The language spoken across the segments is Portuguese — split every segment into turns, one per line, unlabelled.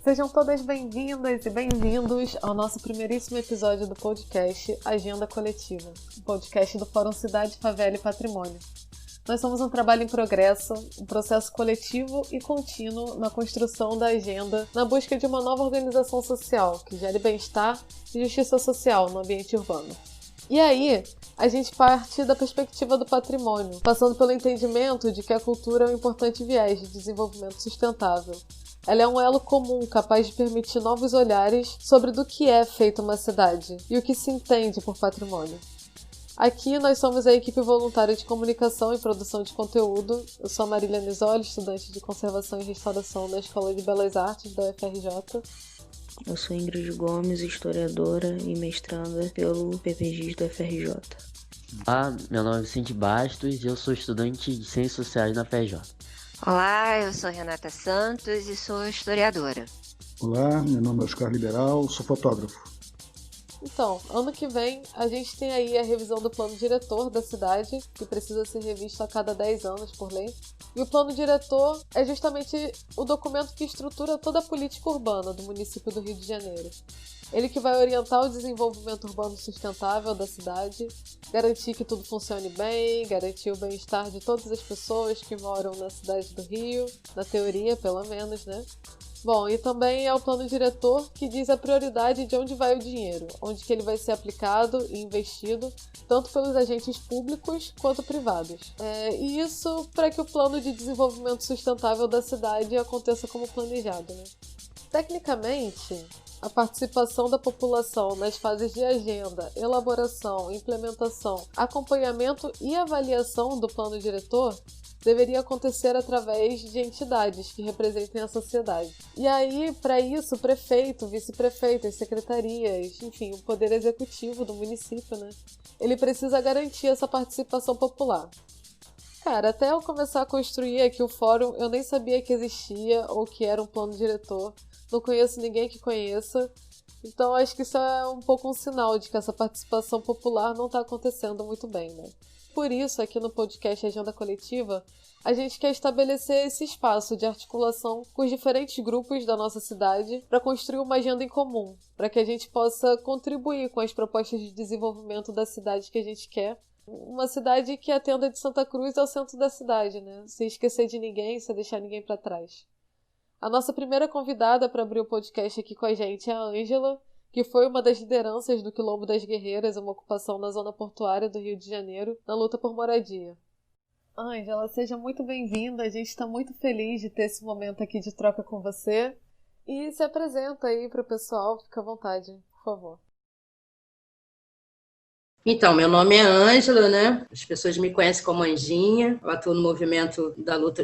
Sejam todas bem-vindas e bem-vindos ao nosso primeiríssimo episódio do podcast Agenda Coletiva, o podcast do Fórum Cidade, Favela e Patrimônio. Nós somos um trabalho em progresso, um processo coletivo e contínuo na construção da agenda na busca de uma nova organização social que gere bem-estar e justiça social no ambiente urbano. E aí, a gente parte da perspectiva do patrimônio, passando pelo entendimento de que a cultura é um importante viés de desenvolvimento sustentável. Ela é um elo comum capaz de permitir novos olhares sobre do que é feita uma cidade e o que se entende por patrimônio. Aqui nós somos a equipe voluntária de comunicação e produção de conteúdo. Eu sou a Marília Nisoli, estudante de Conservação e Restauração da Escola de Belas Artes da UFRJ.
Eu sou Ingrid Gomes, historiadora e mestranda pelo PPGis da UFRJ.
Olá, meu nome é Vicente Bastos e eu sou estudante de Ciências Sociais na UFRJ.
Olá, eu sou Renata Santos e sou historiadora.
Olá, meu nome é Oscar Liberal, sou fotógrafo.
Então, ano que vem, a gente tem aí a revisão do plano diretor da cidade, que precisa ser revisto a cada 10 anos por lei. E o plano diretor é justamente o documento que estrutura toda a política urbana do município do Rio de Janeiro. Ele que vai orientar o desenvolvimento urbano sustentável da cidade, garantir que tudo funcione bem, garantir o bem-estar de todas as pessoas que moram na cidade do Rio, na teoria, pelo menos, né? Bom, e também é o plano diretor que diz a prioridade de onde vai o dinheiro, onde que ele vai ser aplicado e investido, tanto pelos agentes públicos quanto privados. E isso para que o plano de desenvolvimento sustentável da cidade aconteça como planejado, né? Tecnicamente, a participação da população nas fases de agenda, elaboração, implementação, acompanhamento e avaliação do plano diretor deveria acontecer através de entidades que representem a sociedade. E aí, para isso, o prefeito, vice-prefeito, as secretarias, enfim, o poder executivo do município, né? Ele precisa garantir essa participação popular. Cara, até eu começar a construir aqui o fórum, eu nem sabia que existia ou que era um plano diretor. Não conheço ninguém que conheça. Então, acho que isso é um pouco um sinal de que essa participação popular não está acontecendo muito bem, né? Por isso, aqui no podcast Agenda Coletiva, a gente quer estabelecer esse espaço de articulação com os diferentes grupos da nossa cidade para construir uma agenda em comum, para que a gente possa contribuir com as propostas de desenvolvimento da cidade que a gente quer. Uma cidade que atenda de Santa Cruz ao centro da cidade, né? Sem esquecer de ninguém, sem deixar ninguém para trás. A nossa primeira convidada para abrir o podcast aqui com a gente é a Ângela, que foi uma das lideranças do Quilombo das Guerreiras, uma ocupação na zona portuária do Rio de Janeiro, na luta por moradia. Ângela, seja muito bem-vinda, a gente está muito feliz de ter esse momento aqui de troca com você. E se apresenta aí para o pessoal, fica à vontade, por favor.
Então, meu nome é Ângela, né? As pessoas me conhecem como Anjinha. Eu atuo no movimento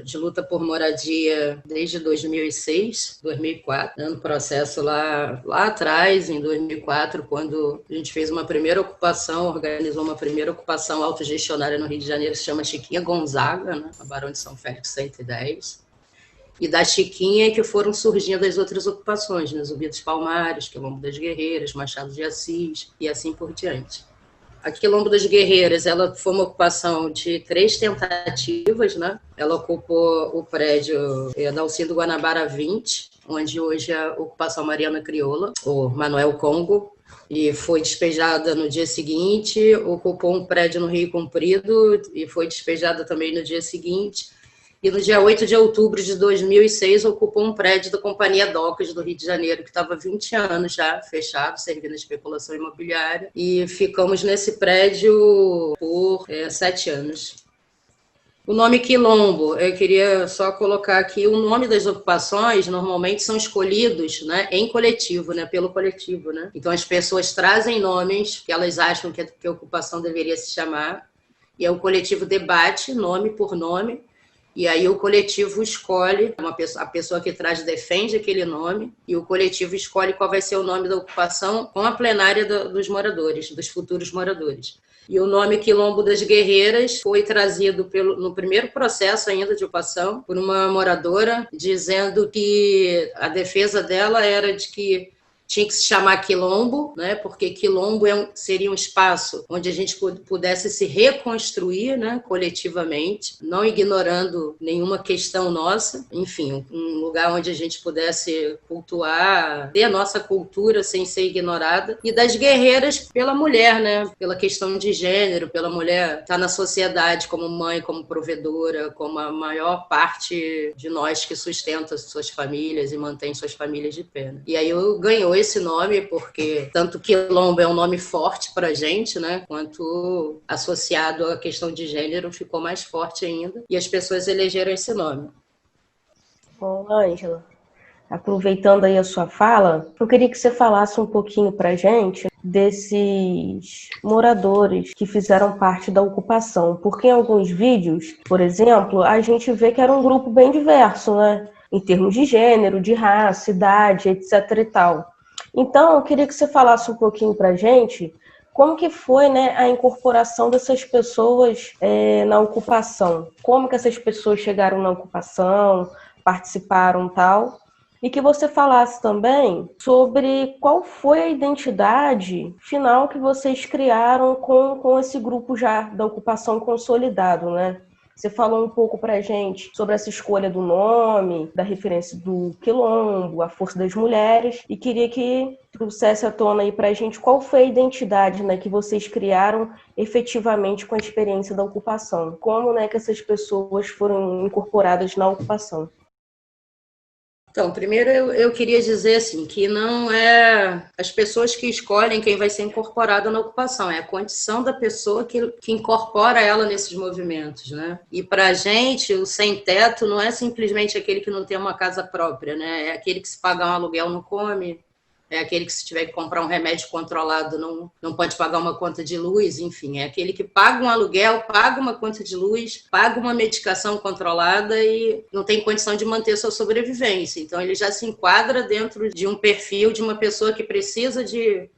de luta por moradia desde 2006, 2004, né? No processo lá atrás, em 2004, quando a gente fez uma primeira ocupação, organizou uma primeira ocupação autogestionária no Rio de Janeiro, se chama Chiquinha Gonzaga, né? A Barão de São Félix 110. E da Chiquinha é que foram surgindo as outras ocupações, né? Zumbi dos Palmares, Quilombo das Guerreiras, Machado de Assis e assim por diante. A Quilombo das Guerreiras, ela foi uma ocupação de 3 tentativas, né? Ela ocupou o prédio da Alcindo Guanabara 20, onde hoje é a ocupação Mariana Crioula, ou Manuel Congo, e foi despejada no dia seguinte, ocupou um prédio no Rio Comprido e foi despejada também no dia seguinte. E no dia 8 de outubro de 2006, ocupou um prédio da Companhia Docas do Rio de Janeiro, que estava há 20 anos já fechado, servindo a especulação imobiliária. E ficamos nesse prédio por 7 anos. O nome Quilombo, eu queria só colocar aqui, o nome das ocupações normalmente são escolhidos, né, em coletivo, né, pelo coletivo. Né? Então as pessoas trazem nomes que elas acham que a ocupação deveria se chamar, e o coletivo debate nome por nome. E aí o coletivo escolhe, a pessoa que traz defende aquele nome, e o coletivo escolhe qual vai ser o nome da ocupação com a plenária dos moradores, dos futuros moradores. E o nome Quilombo das Guerreiras foi trazido no primeiro processo ainda de ocupação por uma moradora, dizendo que a defesa dela era de que tinha que se chamar quilombo, né? Porque quilombo seria um espaço onde a gente pudesse se reconstruir, né? Coletivamente, não ignorando nenhuma questão nossa. Enfim, um lugar onde a gente pudesse cultuar, ter a nossa cultura sem ser ignorada. E das guerreiras pela mulher, né? Pela questão de gênero, pela mulher estar na sociedade como mãe, como provedora, como a maior parte de nós que sustenta suas famílias e mantém suas famílias de pé. Né? E aí ganhou esse nome porque tanto quilombo é um nome forte pra gente, né? Quanto associado à questão de gênero ficou mais forte ainda e as pessoas elegeram esse nome.
Bom, Ângela, aproveitando aí a sua fala, eu queria que você falasse um pouquinho pra gente desses moradores que fizeram parte da ocupação, porque em alguns vídeos, por exemplo, a gente vê que era um grupo bem diverso, né? Em termos de gênero, de raça, idade, etc e tal. Então, eu queria que você falasse um pouquinho para a gente como que foi, né, a incorporação dessas pessoas na ocupação. Como que essas pessoas chegaram na ocupação, participaram e tal. E que você falasse também sobre qual foi a identidade final que vocês criaram com esse grupo já da ocupação consolidado, né? Você falou um pouco pra gente sobre essa escolha do nome, da referência do quilombo, a força das mulheres, e queria que trouxesse à tona aí pra gente qual foi a identidade, né, que vocês criaram efetivamente com a experiência da ocupação. Como, né, que essas pessoas foram incorporadas na ocupação.
Então, primeiro eu queria dizer assim, que não é as pessoas que escolhem quem vai ser incorporado na ocupação, é a condição da pessoa que incorpora ela nesses movimentos, né? E para a gente, o sem-teto não é simplesmente aquele que não tem uma casa própria, né? É aquele que se pagar um aluguel não come, é aquele que se tiver que comprar um remédio controlado não pode pagar uma conta de luz, enfim, é aquele que paga um aluguel, paga uma conta de luz, paga uma medicação controlada e não tem condição de manter sua sobrevivência. Então ele já se enquadra dentro de um perfil de uma pessoa que precisa de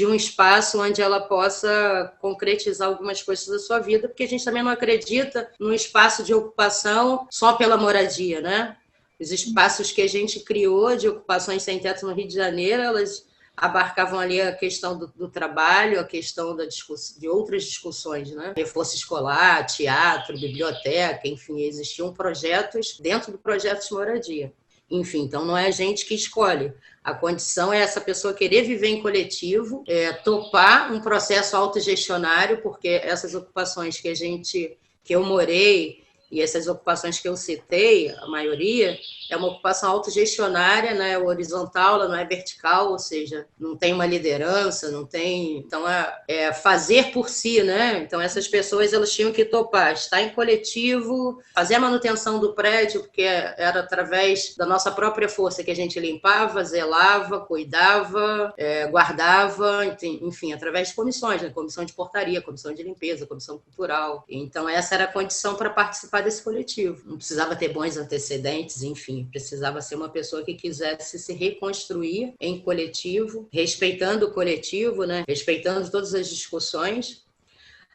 um espaço onde ela possa concretizar algumas coisas da sua vida, porque a gente também não acredita num espaço de ocupação só pela moradia, né? Os espaços que a gente criou de ocupações sem teto no Rio de Janeiro, elas abarcavam ali a questão do trabalho, a questão de outras discussões, né? Reforço escolar, teatro, biblioteca, enfim, existiam projetos dentro do projeto de moradia. Enfim, então não é a gente que escolhe. A condição é essa pessoa querer viver em coletivo, topar um processo autogestionário, porque essas ocupações que eu morei, e essas ocupações que eu citei, a maioria, é uma ocupação autogestionária, né, horizontal, ela não é vertical, ou seja, não tem uma liderança, não tem... Então, é fazer por si, né? Então, essas pessoas, elas tinham que topar, estar em coletivo, fazer a manutenção do prédio, porque era através da nossa própria força que a gente limpava, zelava, cuidava, guardava, enfim, através de comissões, né? Comissão de portaria, comissão de limpeza, comissão cultural. Então, essa era a condição para participar desse coletivo. Não precisava ter bons antecedentes, enfim, precisava ser uma pessoa que quisesse se reconstruir em coletivo, respeitando o coletivo, né? Respeitando todas as discussões.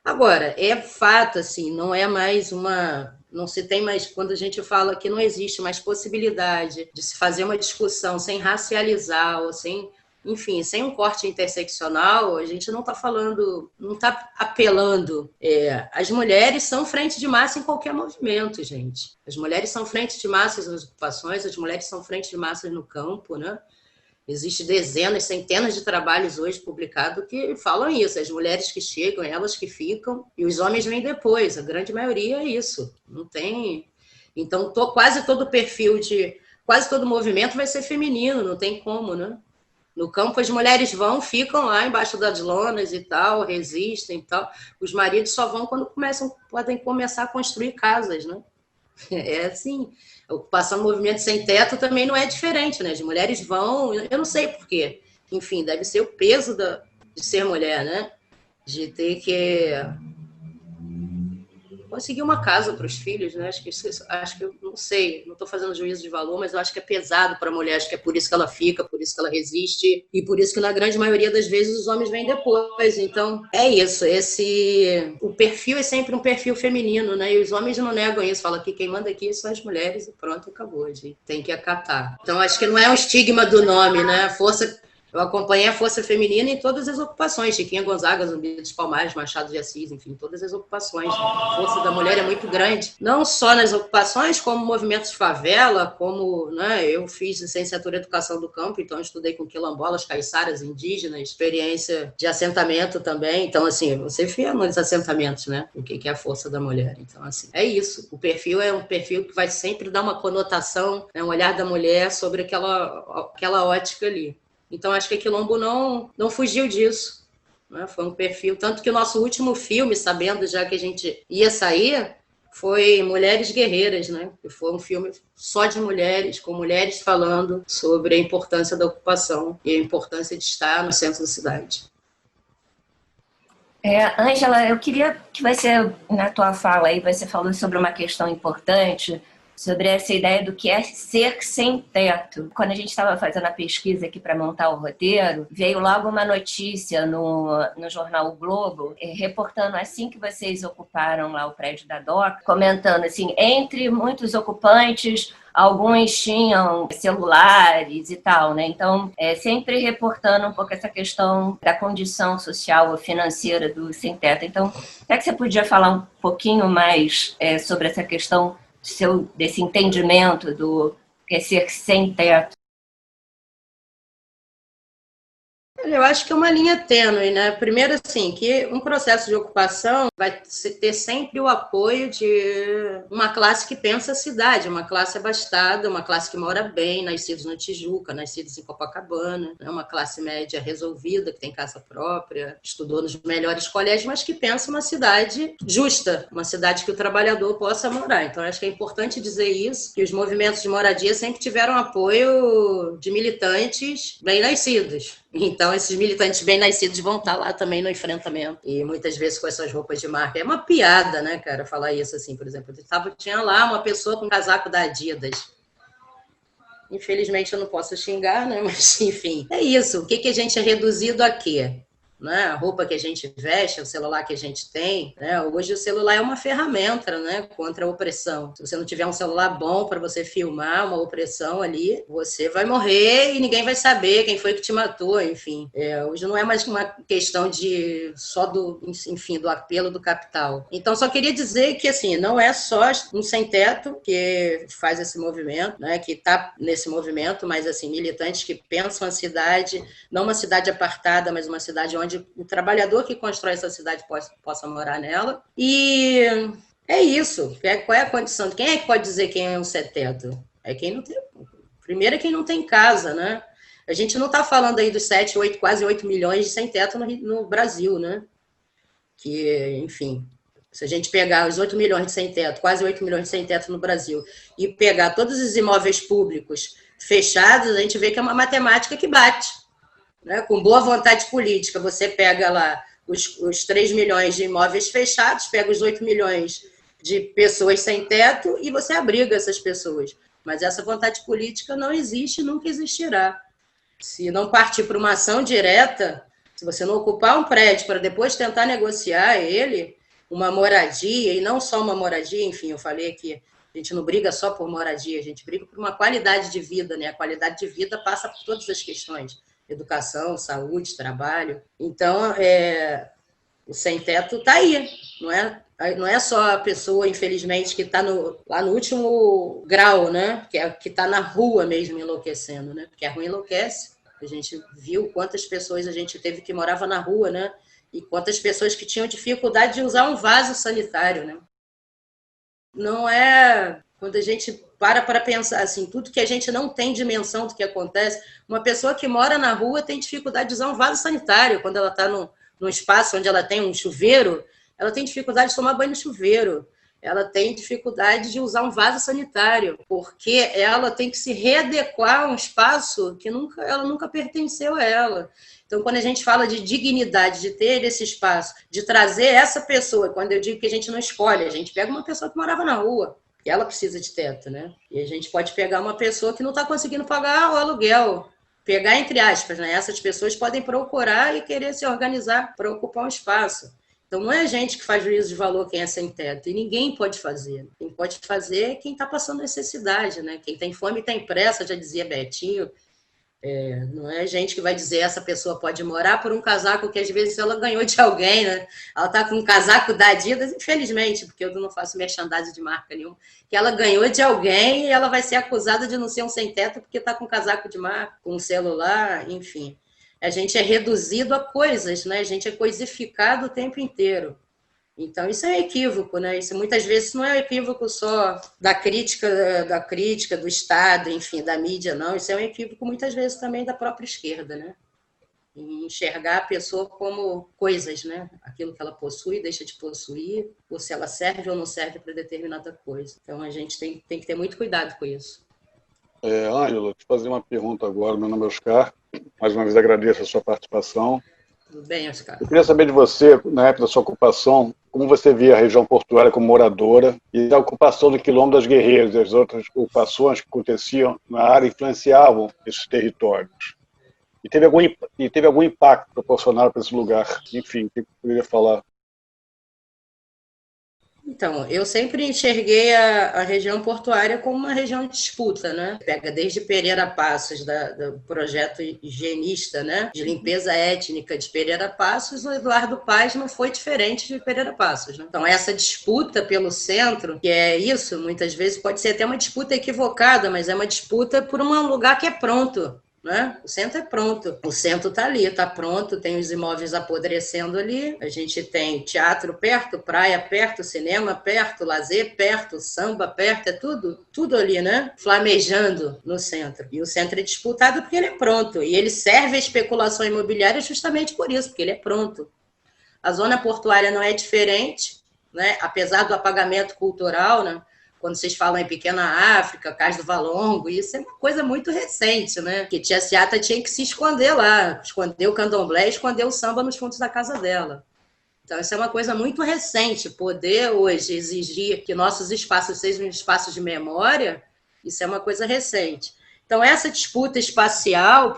Agora, é fato, assim, não é mais não se tem mais, quando a gente fala que não existe mais possibilidade de se fazer uma discussão sem racializar ou sem... Enfim, sem um corte interseccional, a gente não está falando, não está apelando. As mulheres são frente de massa em qualquer movimento, gente. As mulheres são frente de massas nas ocupações, as mulheres são frente de massas no campo, né? Existem dezenas, centenas de trabalhos hoje publicados que falam isso. As mulheres que chegam, elas que ficam, e os homens vêm depois. A grande maioria é isso. Não tem... Então, quase todo perfil quase todo movimento vai ser feminino, não tem como, né? No campo, as mulheres ficam lá embaixo das lonas e tal, resistem e tal. Os maridos só vão quando podem começar a construir casas, né? É assim. A ocupação do movimento sem teto também não é diferente, né? As mulheres vão, eu não sei por quê. Enfim, deve ser o peso de ser mulher, né? De ter que conseguir uma casa para os filhos, né? Acho que eu não sei, não estou fazendo juízo de valor, mas eu acho que é pesado para a mulher, acho que é por isso que ela fica, por isso que ela resiste, e por isso que na grande maioria das vezes os homens vêm depois. Então, é isso, o perfil é sempre um perfil feminino, né? E os homens não negam isso, falam que quem manda aqui são as mulheres e pronto, acabou, a gente tem que acatar. Então, acho que não é um estigma do nome, né? Eu acompanhei a força feminina em todas as ocupações, Chiquinha Gonzaga, Zumbi dos Palmares, Machado de Assis, enfim, todas as ocupações. A força da mulher é muito grande, não só nas ocupações, como movimentos de favela, como, né, eu fiz licenciatura em Educação do Campo, então eu estudei com quilombolas, caiçaras, indígenas, experiência de assentamento também, então, assim, você vê nos assentamentos, né, o que é a força da mulher. Então, assim, é isso. O perfil é um perfil que vai sempre dar uma conotação, né, um olhar da mulher sobre aquela ótica ali. Então, acho que Quilombo não fugiu disso, né? Foi um perfil, tanto que o nosso último filme, sabendo já que a gente ia sair, foi Mulheres Guerreiras, né? Que foi um filme só de mulheres, com mulheres falando sobre a importância da ocupação e a importância de estar no centro da cidade.
Ângela, eu queria que você, na tua fala aí, você falou sobre uma questão importante, sobre essa ideia do que é ser sem teto. Quando a gente estava fazendo a pesquisa aqui para montar o roteiro, veio logo uma notícia no jornal O Globo, reportando assim que vocês ocuparam lá o prédio da DOCA, comentando assim, entre muitos ocupantes, alguns tinham celulares e tal, né? Então, sempre reportando um pouco essa questão da condição social ou financeira do sem-teto. Então, será que você podia falar um pouquinho mais sobre essa questão desse entendimento do que é ser sem teto?
Eu acho que é uma linha tênue, né? Primeiro, assim, que um processo de ocupação vai ter sempre o apoio de uma classe que pensa a cidade, uma classe abastada, uma classe que mora bem, nascidos na Tijuca, nascidos em Copacabana, né? Uma classe média resolvida, que tem casa própria, estudou nos melhores colégios, mas que pensa uma cidade justa, uma cidade que o trabalhador possa morar. Então, acho que é importante dizer isso, que os movimentos de moradia sempre tiveram apoio de militantes bem-nascidos. Então, esses militantes bem-nascidos vão estar lá também no enfrentamento. E muitas vezes com essas roupas de marca. É uma piada, né, cara, falar isso assim, por exemplo. Tinha lá uma pessoa com um casaco da Adidas. Infelizmente, eu não posso xingar, né, mas, enfim. É isso. O que a gente é reduzido a quê? Né? A roupa que a gente veste, o celular que a gente tem, né? Hoje o celular é uma ferramenta, né, contra a opressão. Se você não tiver um celular bom para você filmar uma opressão ali, você vai morrer e ninguém vai saber quem foi que te matou, enfim. Hoje não é mais uma questão só do apelo do capital. Então, só queria dizer que, assim, não é só um sem-teto que faz esse movimento, né, que está nesse movimento, mas, assim, militantes que pensam a cidade, não uma cidade apartada, mas uma cidade onde o trabalhador que constrói essa cidade possa morar nela. E é isso. Qual é a condição? Quem é que pode dizer quem é um sem-teto? É quem não tem. Primeiro é quem não tem casa, né? A gente não está falando aí dos 7, 8, quase 8 milhões de sem-teto no Brasil, né? Que, enfim, se a gente pegar os 8 milhões de sem-teto, quase 8 milhões de sem-teto no Brasil, e pegar todos os imóveis públicos fechados, a gente vê que é uma matemática que bate. Né? Com boa vontade política, você pega lá os 3 milhões de imóveis fechados, pega os 8 milhões de pessoas sem teto e você abriga essas pessoas. Mas essa vontade política não existe e nunca existirá. Se não partir para uma ação direta, se você não ocupar um prédio para depois tentar negociar ele, uma moradia, e não só uma moradia, enfim, eu falei que a gente não briga só por moradia, a gente briga por uma qualidade de vida, né? A qualidade de vida passa por todas as questões. Educação, saúde, trabalho. Então, o sem-teto está aí, não é só a pessoa, infelizmente, que está lá no último grau, né? Que está na rua mesmo enlouquecendo, né? Porque a rua enlouquece. A gente viu quantas pessoas a gente teve que morava na rua, né? E quantas pessoas que tinham dificuldade de usar um vaso sanitário, né? Não é... Quando a gente para pensar assim, tudo que a gente não tem dimensão do que acontece, uma pessoa que mora na rua tem dificuldade de usar um vaso sanitário. Quando ela está num espaço onde ela tem um chuveiro, ela tem dificuldade de tomar banho no chuveiro. Ela tem dificuldade de usar um vaso sanitário, porque ela tem que se readequar a um espaço que ela nunca pertenceu a ela. Então, quando a gente fala de dignidade, de ter esse espaço, de trazer essa pessoa, quando eu digo que a gente não escolhe, a gente pega uma pessoa que morava na rua, e ela precisa de teto, né? E a gente pode pegar uma pessoa que não está conseguindo pagar o aluguel, pegar entre aspas, né? Essas pessoas podem procurar e querer se organizar para ocupar um espaço. Então, não é a gente que faz juízo de valor quem é sem teto, e ninguém pode fazer. Quem pode fazer é quem está passando necessidade, né? Quem tem fome tem pressa, já dizia Betinho. Não é gente que vai dizer essa pessoa pode morar por um casaco que às vezes ela ganhou de alguém, né? Ela está com um casaco da Adidas, infelizmente, porque eu não faço merchandising de marca nenhuma, que ela ganhou de alguém e ela vai ser acusada de não ser um sem-teto porque está com um casaco de marca, com um celular, enfim. A gente é reduzido a coisas, né? A gente é coisificado o tempo inteiro. Então, isso é equívoco, né? Isso muitas vezes não é equívoco só da crítica do Estado, enfim, da mídia, não. Isso é um equívoco muitas vezes também da própria esquerda, né? Em enxergar a pessoa como coisas, né? Aquilo que ela possui, deixa de possuir, ou se ela serve ou não serve para determinada coisa. Então, a gente tem que ter muito cuidado com isso.
Ângela, te fazer uma pergunta agora. Meu nome é Oscar. Mais uma vez agradeço a sua participação.
Tudo bem, Oscar?
Eu queria saber de você, na época da sua ocupação, como você via a região portuária como moradora e a ocupação do Quilombo das Guerreiras e as outras ocupações que aconteciam na área influenciavam esses territórios. E teve algum impacto proporcional para esse lugar? Enfim, o que eu poderia falar?
Então, eu sempre enxerguei a região portuária como uma região de disputa, né? Pega desde Pereira Passos, do projeto higienista, né? De limpeza étnica de Pereira Passos, o Eduardo Paes não foi diferente de Pereira Passos, né? Então, essa disputa pelo centro, que é isso, muitas vezes pode ser até uma disputa equivocada, mas é uma disputa por um lugar que é pronto, né? O centro é pronto, o centro está ali, está pronto, tem os imóveis apodrecendo ali, a gente tem teatro perto, praia perto, cinema perto, lazer perto, samba perto, é tudo ali, né? Flamejando no centro. E o centro é disputado porque ele é pronto, e ele serve à especulação imobiliária justamente por isso, porque ele é pronto. A zona portuária não é diferente, né? Apesar do apagamento cultural, né? Quando vocês falam em Pequena África, Cais do Valongo, isso é uma coisa muito recente, né? Que Tia Seata tinha que se esconder lá, esconder o candomblé, esconder o samba nos fundos da casa dela. Então, isso é uma coisa muito recente. Poder hoje exigir que nossos espaços sejam espaços de memória, isso é uma coisa recente. Então, essa disputa espacial,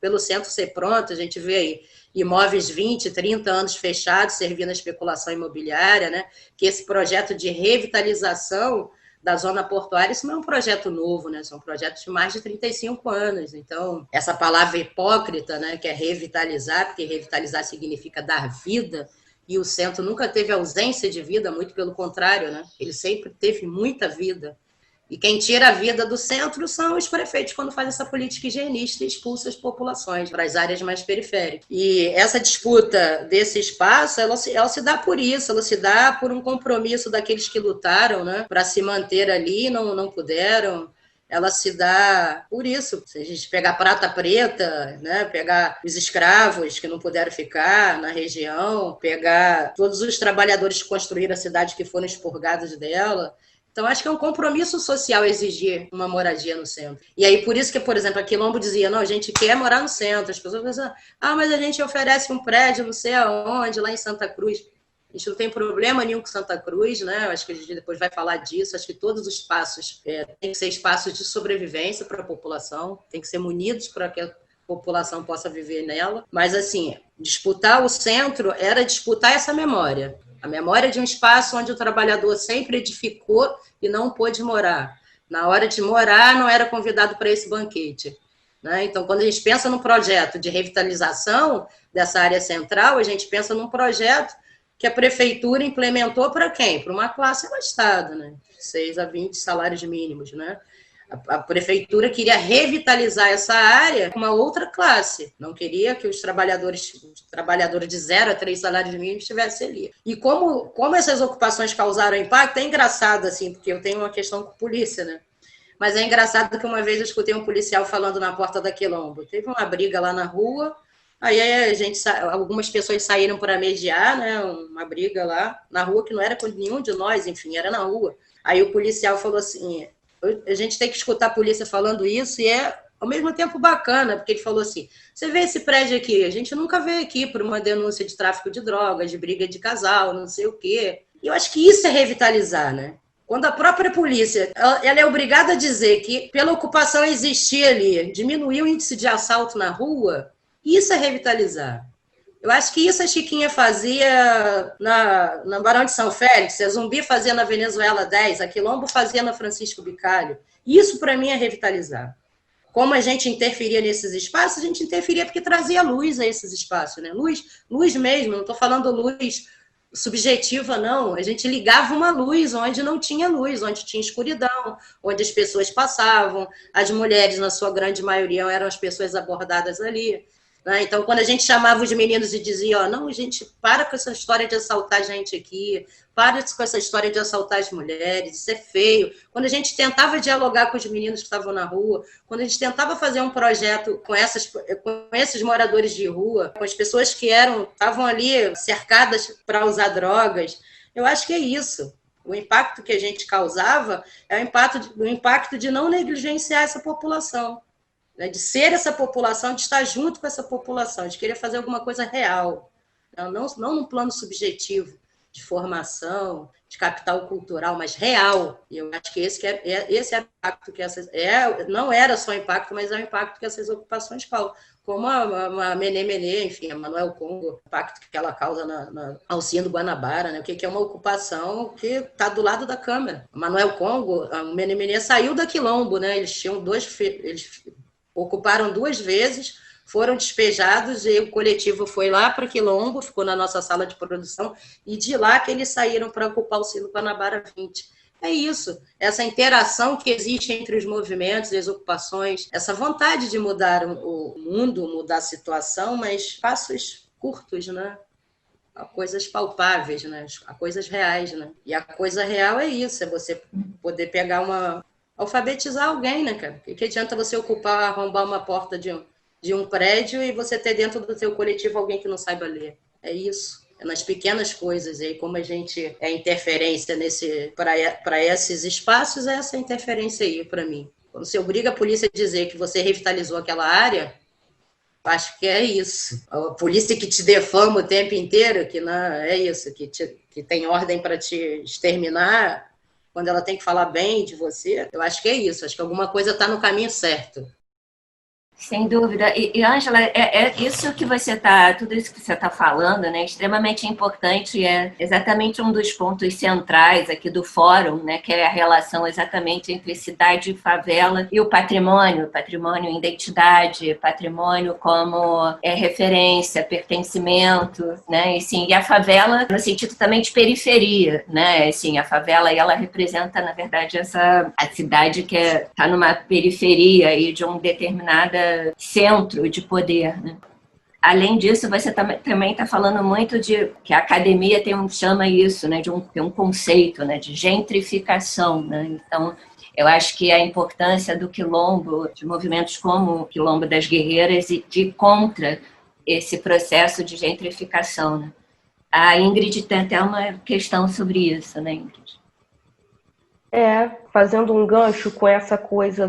pelo centro ser pronto, a gente vê aí imóveis 20, 30 anos fechados, servindo a especulação imobiliária, né? Que esse projeto de revitalização da zona portuária, isso não é um projeto novo, né? São projetos de mais de 35 anos. Então, essa palavra hipócrita, né? Que é revitalizar, porque revitalizar significa dar vida, e o centro nunca teve ausência de vida, muito pelo contrário, né? Ele sempre teve muita vida. E quem tira a vida do centro são os prefeitos, quando faz essa política higienista e expulsa as populações para as áreas mais periféricas. E essa disputa desse espaço, ela se dá por isso, ela se dá por um compromisso daqueles que lutaram, né, para se manter ali, não puderam. Ela se dá por isso. Se a gente pegar Prata Preta, né, pegar os escravos que não puderam ficar na região, pegar todos os trabalhadores que construíram a cidade que foram expurgados dela. Então, acho que é um compromisso social exigir uma moradia no centro. E aí, por isso que, por exemplo, a Quilombo dizia, não, a gente quer morar no centro. As pessoas pensam, mas a gente oferece um prédio não sei aonde, lá em Santa Cruz. A gente não tem problema nenhum com Santa Cruz, né? Acho que a gente depois vai falar disso. Acho que todos os espaços têm que ser espaços de sobrevivência para a população, tem que ser munidos para que a população possa viver nela. Mas, assim, disputar o centro era disputar essa memória. A memória de um espaço onde o trabalhador sempre edificou e não pôde morar. Na hora de morar, não era convidado para esse banquete, né? Então, quando a gente pensa num projeto de revitalização dessa área central, a gente pensa num projeto que a prefeitura implementou para quem? Para uma classe abastada, né? 6 a 20 salários mínimos, né? A prefeitura queria revitalizar essa área com uma outra classe. Não queria que os trabalhadores de 0 a 3 salários mínimos estivessem ali. E como essas ocupações causaram impacto, é engraçado, assim, porque eu tenho uma questão com polícia, né? Mas é engraçado que uma vez eu escutei um policial falando na porta da Quilombo. Teve uma briga lá na rua, aí algumas pessoas saíram para mediar, né? Uma briga lá na rua, que não era com nenhum de nós, enfim, era na rua. Aí o policial falou assim... A gente tem que escutar a polícia falando isso e é, ao mesmo tempo, bacana, porque ele falou assim, você vê esse prédio aqui? A gente nunca veio aqui por uma denúncia de tráfico de drogas, de briga de casal, não sei o quê. E eu acho que isso é revitalizar, né? Quando a própria polícia ela é obrigada a dizer que, pela ocupação existir ali, diminuiu o índice de assalto na rua, isso é revitalizar. Eu acho que isso a Chiquinha fazia na Barão de São Félix, a Zumbi fazia na Venezuela 10, a Quilombo fazia na Francisco Bicalho. Isso, para mim, é revitalizar. como a gente interferia nesses espaços, a gente interferia porque trazia luz a esses espaços, né? Luz mesmo, não estou falando luz subjetiva, não. A gente ligava uma luz onde não tinha luz, onde tinha escuridão, onde as pessoas passavam, as mulheres, na sua grande maioria, eram as pessoas abordadas ali. Né? Então, quando a gente chamava os meninos e dizia, ó, não, gente, para com essa história de assaltar a gente aqui, para com essa história de assaltar as mulheres, isso é feio. Quando a gente tentava dialogar com os meninos que estavam na rua, quando a gente tentava fazer um projeto com esses moradores de rua, com as pessoas que estavam ali cercadas para usar drogas, eu acho que é isso. O impacto que a gente causava é o impacto de não negligenciar essa população. De ser essa população, de estar junto com essa população, de querer fazer alguma coisa real, não num plano subjetivo de formação, de capital cultural, mas real. E eu acho que esse é o impacto que não era só impacto, mas é o impacto que essas ocupações causam. Como a Mené, enfim, a Manuel Congo, o impacto que ela causa na Alcinha do Guanabara, né? O que é uma ocupação que está do lado da Câmara. A Manuel Congo, a Mené saiu da Quilombo, né? Eles ocuparam 2 vezes, foram despejados e o coletivo foi lá para Quilombo, ficou na nossa sala de produção, e de lá que eles saíram para ocupar o Cine Guanabara 20. É isso, essa interação que existe entre os movimentos e as ocupações, essa vontade de mudar o mundo, mudar a situação, mas passos curtos, né? A coisas palpáveis, né? A coisas reais, né? E a coisa real é isso, é você poder pegar alfabetizar alguém, né, cara? O que adianta você arrombar uma porta de um prédio e você ter dentro do seu coletivo alguém que não saiba ler? É isso. É nas pequenas coisas. E aí, como a gente é interferência para esses espaços, é essa interferência aí para mim. Quando você obriga a polícia a dizer que você revitalizou aquela área, acho que é isso. A polícia que te defama o tempo inteiro, que não é isso, que tem ordem para te exterminar, quando ela tem que falar bem de você, eu acho que é isso. Acho que alguma coisa está no caminho certo.
Sem dúvida. E Ângela, tudo isso que você está falando, né, é extremamente importante e é exatamente um dos pontos centrais aqui do fórum, né, que é a relação exatamente entre cidade e favela e o patrimônio, identidade, patrimônio como referência, pertencimento, né, e a favela no sentido também de periferia, né, assim, a favela ela representa, na verdade, a cidade que está numa periferia aí de um determinada centro de poder, né? Além disso, você também está falando muito de que a academia chama isso, né, tem um conceito, né, de gentrificação, né? Então, eu acho que a importância do quilombo, de movimentos como o Quilombo das Guerreiras, e de contra esse processo de gentrificação, né? A Ingrid tem até uma questão sobre isso, né, Ingrid?
Fazendo um gancho com essa coisa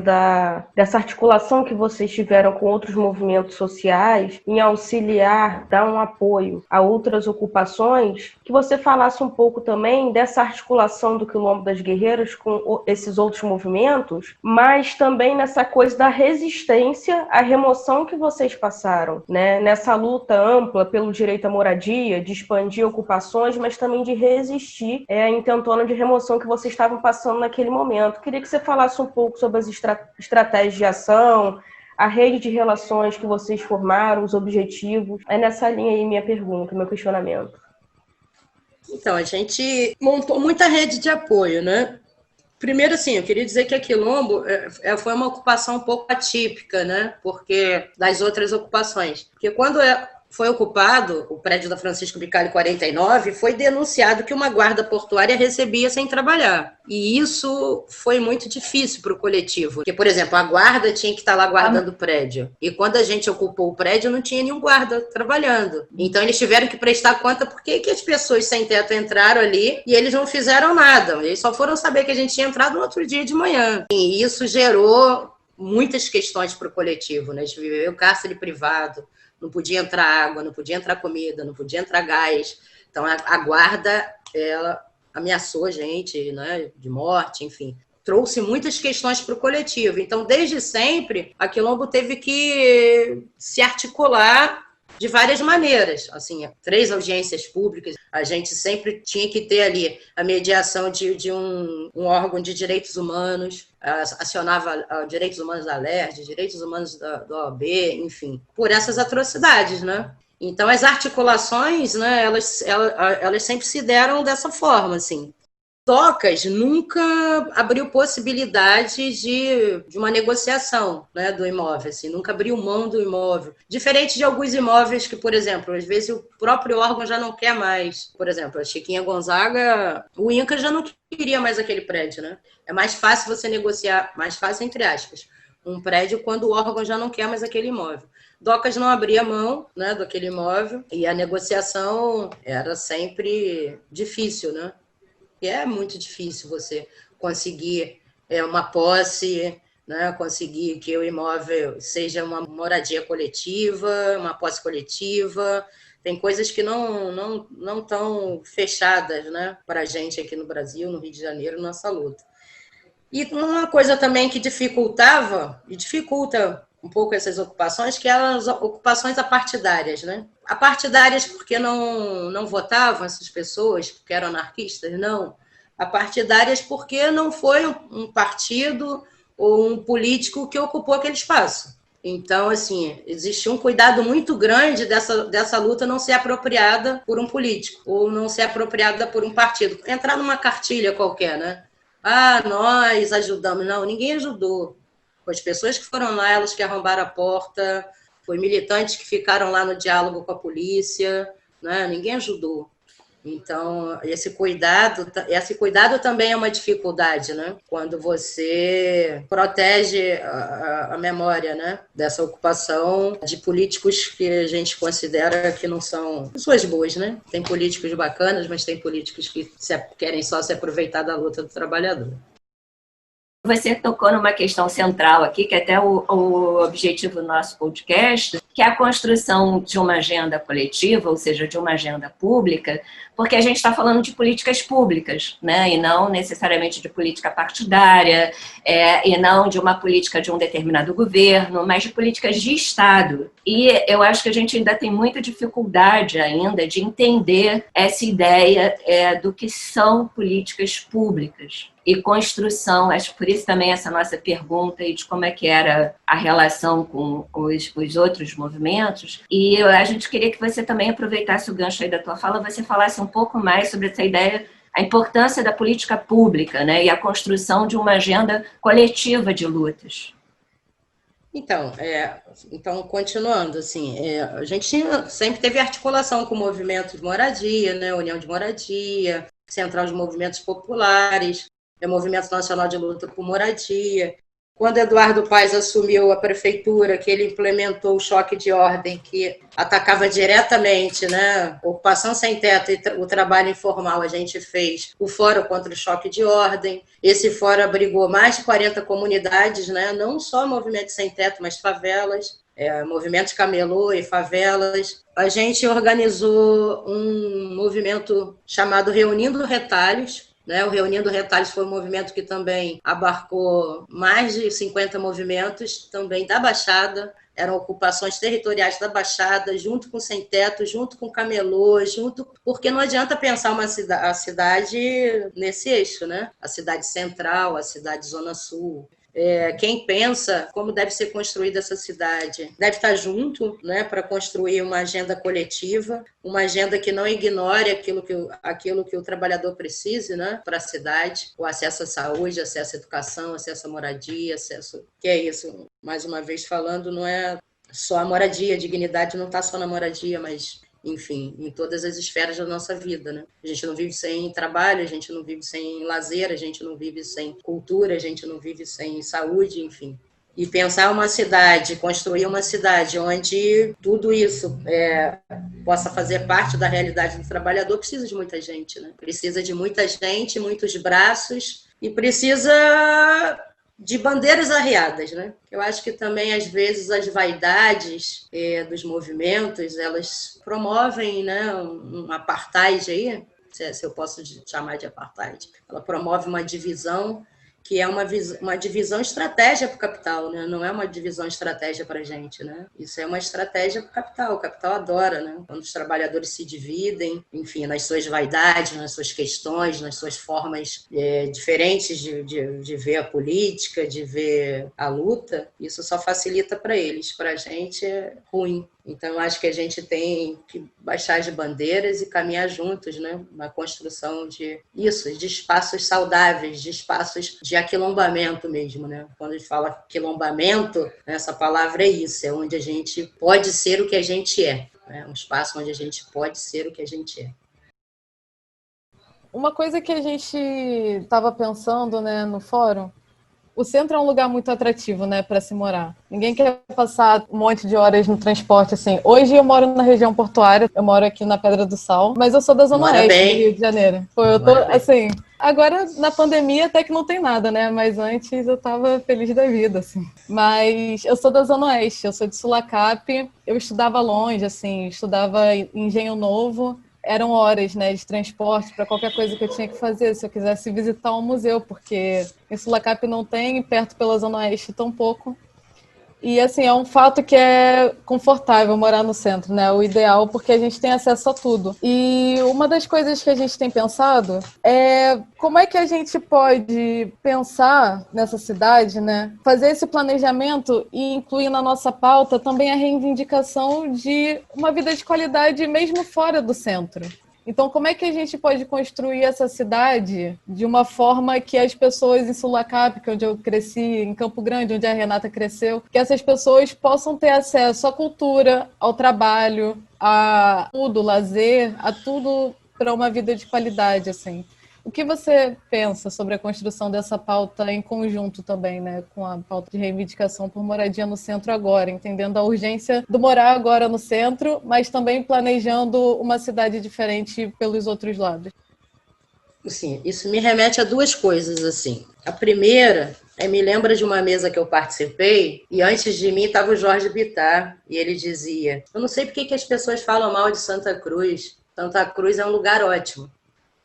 dessa articulação que vocês tiveram com outros movimentos sociais em auxiliar, dar um apoio a outras ocupações, que você falasse um pouco também dessa articulação do Quilombo das Guerreiras com esses outros movimentos, mas também nessa coisa da resistência à remoção que vocês passaram, né? Nessa luta ampla pelo direito à moradia, de expandir ocupações, mas também de resistir à intentona de remoção que vocês estavam passando naquele momento. Queria que você falasse um pouco sobre as estratégias de ação, a rede de relações que vocês formaram, os objetivos. É nessa linha aí minha pergunta, meu questionamento.
Então, a gente montou muita rede de apoio, né? Primeiro, assim, eu queria dizer que a Quilombo foi uma ocupação um pouco atípica, né? Porque das outras ocupações. Porque quando foi ocupado o prédio da Francisco Bicalho 49, foi denunciado que uma guarda portuária recebia sem trabalhar. E isso foi muito difícil para o coletivo. Porque, por exemplo, a guarda tinha que estar lá guardando o prédio. E quando a gente ocupou o prédio, não tinha nenhum guarda trabalhando. Então, eles tiveram que prestar conta por que as pessoas sem teto entraram ali e eles não fizeram nada. Eles só foram saber que a gente tinha entrado no outro dia de manhã. E isso gerou muitas questões para o coletivo, né? A gente viveu cárcere privado, não podia entrar água, não podia entrar comida, não podia entrar gás. Então, a guarda, ela ameaçou a gente, né, de morte, enfim. Trouxe muitas questões para o coletivo. Então, desde sempre, a Quilombo teve que se articular de várias maneiras, assim, 3 audiências públicas, a gente sempre tinha que ter ali a mediação de um órgão de direitos humanos, acionava direitos humanos da LERJ, direitos humanos da OAB, enfim, por essas atrocidades, né? Então, as articulações, né, elas sempre se deram dessa forma, assim. Docas nunca abriu possibilidade de uma negociação, né, do imóvel, assim, nunca abriu mão do imóvel. Diferente de alguns imóveis que, por exemplo, às vezes o próprio órgão já não quer mais. Por exemplo, a Chiquinha Gonzaga, o INCRA já não queria mais aquele prédio, né? É mais fácil você negociar, mais fácil entre aspas, um prédio quando o órgão já não quer mais aquele imóvel. Docas não abria mão, né, daquele imóvel e a negociação era sempre difícil, né? E é muito difícil você conseguir uma posse, né? Conseguir que o imóvel seja uma moradia coletiva, uma posse coletiva. Tem coisas que não estão fechadas, né, para a gente aqui no Brasil, no Rio de Janeiro, nossa luta. E uma coisa também que dificulta um pouco essas ocupações, que eram as ocupações apartidárias, né? Apartidárias porque não votavam essas pessoas, porque eram anarquistas, não. Apartidárias porque não foi um partido ou um político que ocupou aquele espaço. Então, assim, existe um cuidado muito grande dessa luta não ser apropriada por um político ou não ser apropriada por um partido. Entrar numa cartilha qualquer, né? Ah, nós ajudamos. Não, ninguém ajudou. As pessoas que foram lá, elas que arrombaram a porta, foi militantes que ficaram lá no diálogo com a polícia, né? Ninguém ajudou. Então, esse cuidado também é uma dificuldade, né? Quando você protege a memória, né, dessa ocupação de políticos que a gente considera que não são pessoas boas, né? Tem políticos bacanas, mas tem políticos que querem só se aproveitar da luta do trabalhador.
Você tocou numa questão central aqui, que é até o objetivo do nosso podcast, que é a construção de uma agenda coletiva, ou seja, de uma agenda pública, porque a gente está falando de políticas públicas, né? E não necessariamente de política partidária, e não de uma política de um determinado governo, mas de políticas de Estado. E eu acho que a gente ainda tem muita dificuldade ainda de entender essa ideia do que são políticas públicas. E construção, acho por isso também essa nossa pergunta e de como é que era a relação com os outros movimentos. E a gente queria que você também aproveitasse o gancho aí da tua fala, você falasse um pouco mais sobre essa ideia, a importância da política pública, né, e a construção de uma agenda coletiva de lutas.
Então, continuando, assim, a gente sempre teve articulação com o movimento de moradia, né, União de Moradia, Central de Movimentos Populares, Movimento Nacional de Luta por Moradia. Quando Eduardo Paes assumiu a prefeitura, que ele implementou o choque de ordem, que atacava diretamente, né, ocupação sem teto e o trabalho informal, a gente fez o Fórum contra o Choque de Ordem. Esse fórum abrigou mais de 40 comunidades, né, não só movimento sem teto, mas favelas, movimento de camelô e favelas. A gente organizou um movimento chamado Reunindo Retalhos, né? O Reunindo Retalhos foi um movimento que também abarcou mais de 50 movimentos, também da Baixada, eram ocupações territoriais da Baixada, junto com Sem Teto, junto com Camelô, porque não adianta pensar a cidade nesse eixo, né? A cidade central, a cidade Zona Sul. Quem pensa como deve ser construída essa cidade deve estar junto, né, para construir uma agenda coletiva, uma agenda que não ignore aquilo que o trabalhador precise, né, para a cidade, o acesso à saúde, acesso à educação, acesso à moradia, que é isso, mais uma vez falando, não é só a moradia, a dignidade não está só na moradia, mas enfim, em todas as esferas da nossa vida, né? A gente não vive sem trabalho, a gente não vive sem lazer, a gente não vive sem cultura, a gente não vive sem saúde, enfim. E pensar uma cidade, construir uma cidade onde tudo isso possa fazer parte da realidade do trabalhador, precisa de muita gente, né? Precisa de muita gente, muitos braços, e precisa de bandeiras arriadas, né? Eu acho que também, às vezes, as vaidades dos movimentos, elas promovem, né, um apartheid aí, se eu posso chamar de apartheid. Ela promove uma divisão que é uma divisão estratégia para o capital, né? Não é uma divisão estratégia para a gente, né? Isso é uma estratégia para o capital adora, né? Quando os trabalhadores se dividem, enfim, nas suas vaidades, nas suas questões, nas suas formas diferentes de ver a política, de ver a luta, isso só facilita para eles, para a gente é ruim. Então, eu acho que a gente tem que baixar as bandeiras e caminhar juntos, né? Na construção de espaços saudáveis, de espaços de aquilombamento mesmo, né? Quando a gente fala aquilombamento, essa palavra é isso, é onde a gente pode ser o que a gente é, né? Um espaço onde a gente pode ser o que a gente é.
Uma coisa que a gente estava pensando, né, no fórum, o centro é um lugar muito atrativo, né, para se morar. Ninguém quer passar um monte de horas no transporte, assim. Hoje eu moro na região portuária, eu moro aqui na Pedra do Sal, mas eu sou da Zona Oeste do Rio de Janeiro. Pô, eu tô, assim, agora na pandemia até que não tem nada, né, mas antes eu tava feliz da vida, assim. Mas eu sou da Zona Oeste, eu sou de Sulacap, eu estudava longe, assim, estudava em Engenho Novo. Eram horas, né, de transporte para qualquer coisa que eu tinha que fazer, se eu quisesse visitar um museu, porque em Sulacap não tem, perto pela Zona Oeste tampouco. E, assim, é um fato que é confortável morar no centro, né? O ideal, porque a gente tem acesso a tudo. E uma das coisas que a gente tem pensado é como é que a gente pode pensar nessa cidade, né? Fazer esse planejamento e incluir na nossa pauta também a reivindicação de uma vida de qualidade mesmo fora do centro. Então, como é que a gente pode construir essa cidade de uma forma que as pessoas em Sulacap, que é onde eu cresci, em Campo Grande, onde a Renata cresceu, que essas pessoas possam ter acesso à cultura, ao trabalho, a tudo, lazer, a tudo para uma vida de qualidade, assim. O que você pensa sobre a construção dessa pauta em conjunto também, né, com a pauta de reivindicação por moradia no centro agora, entendendo a urgência do morar agora no centro, mas também planejando uma cidade diferente pelos outros lados?
Sim, isso me remete a duas coisas, assim. A primeira me lembra de uma mesa que eu participei, e antes de mim estava o Jorge Bittar, e ele dizia: eu não sei por que as pessoas falam mal de Santa Cruz. Santa Cruz é um lugar ótimo.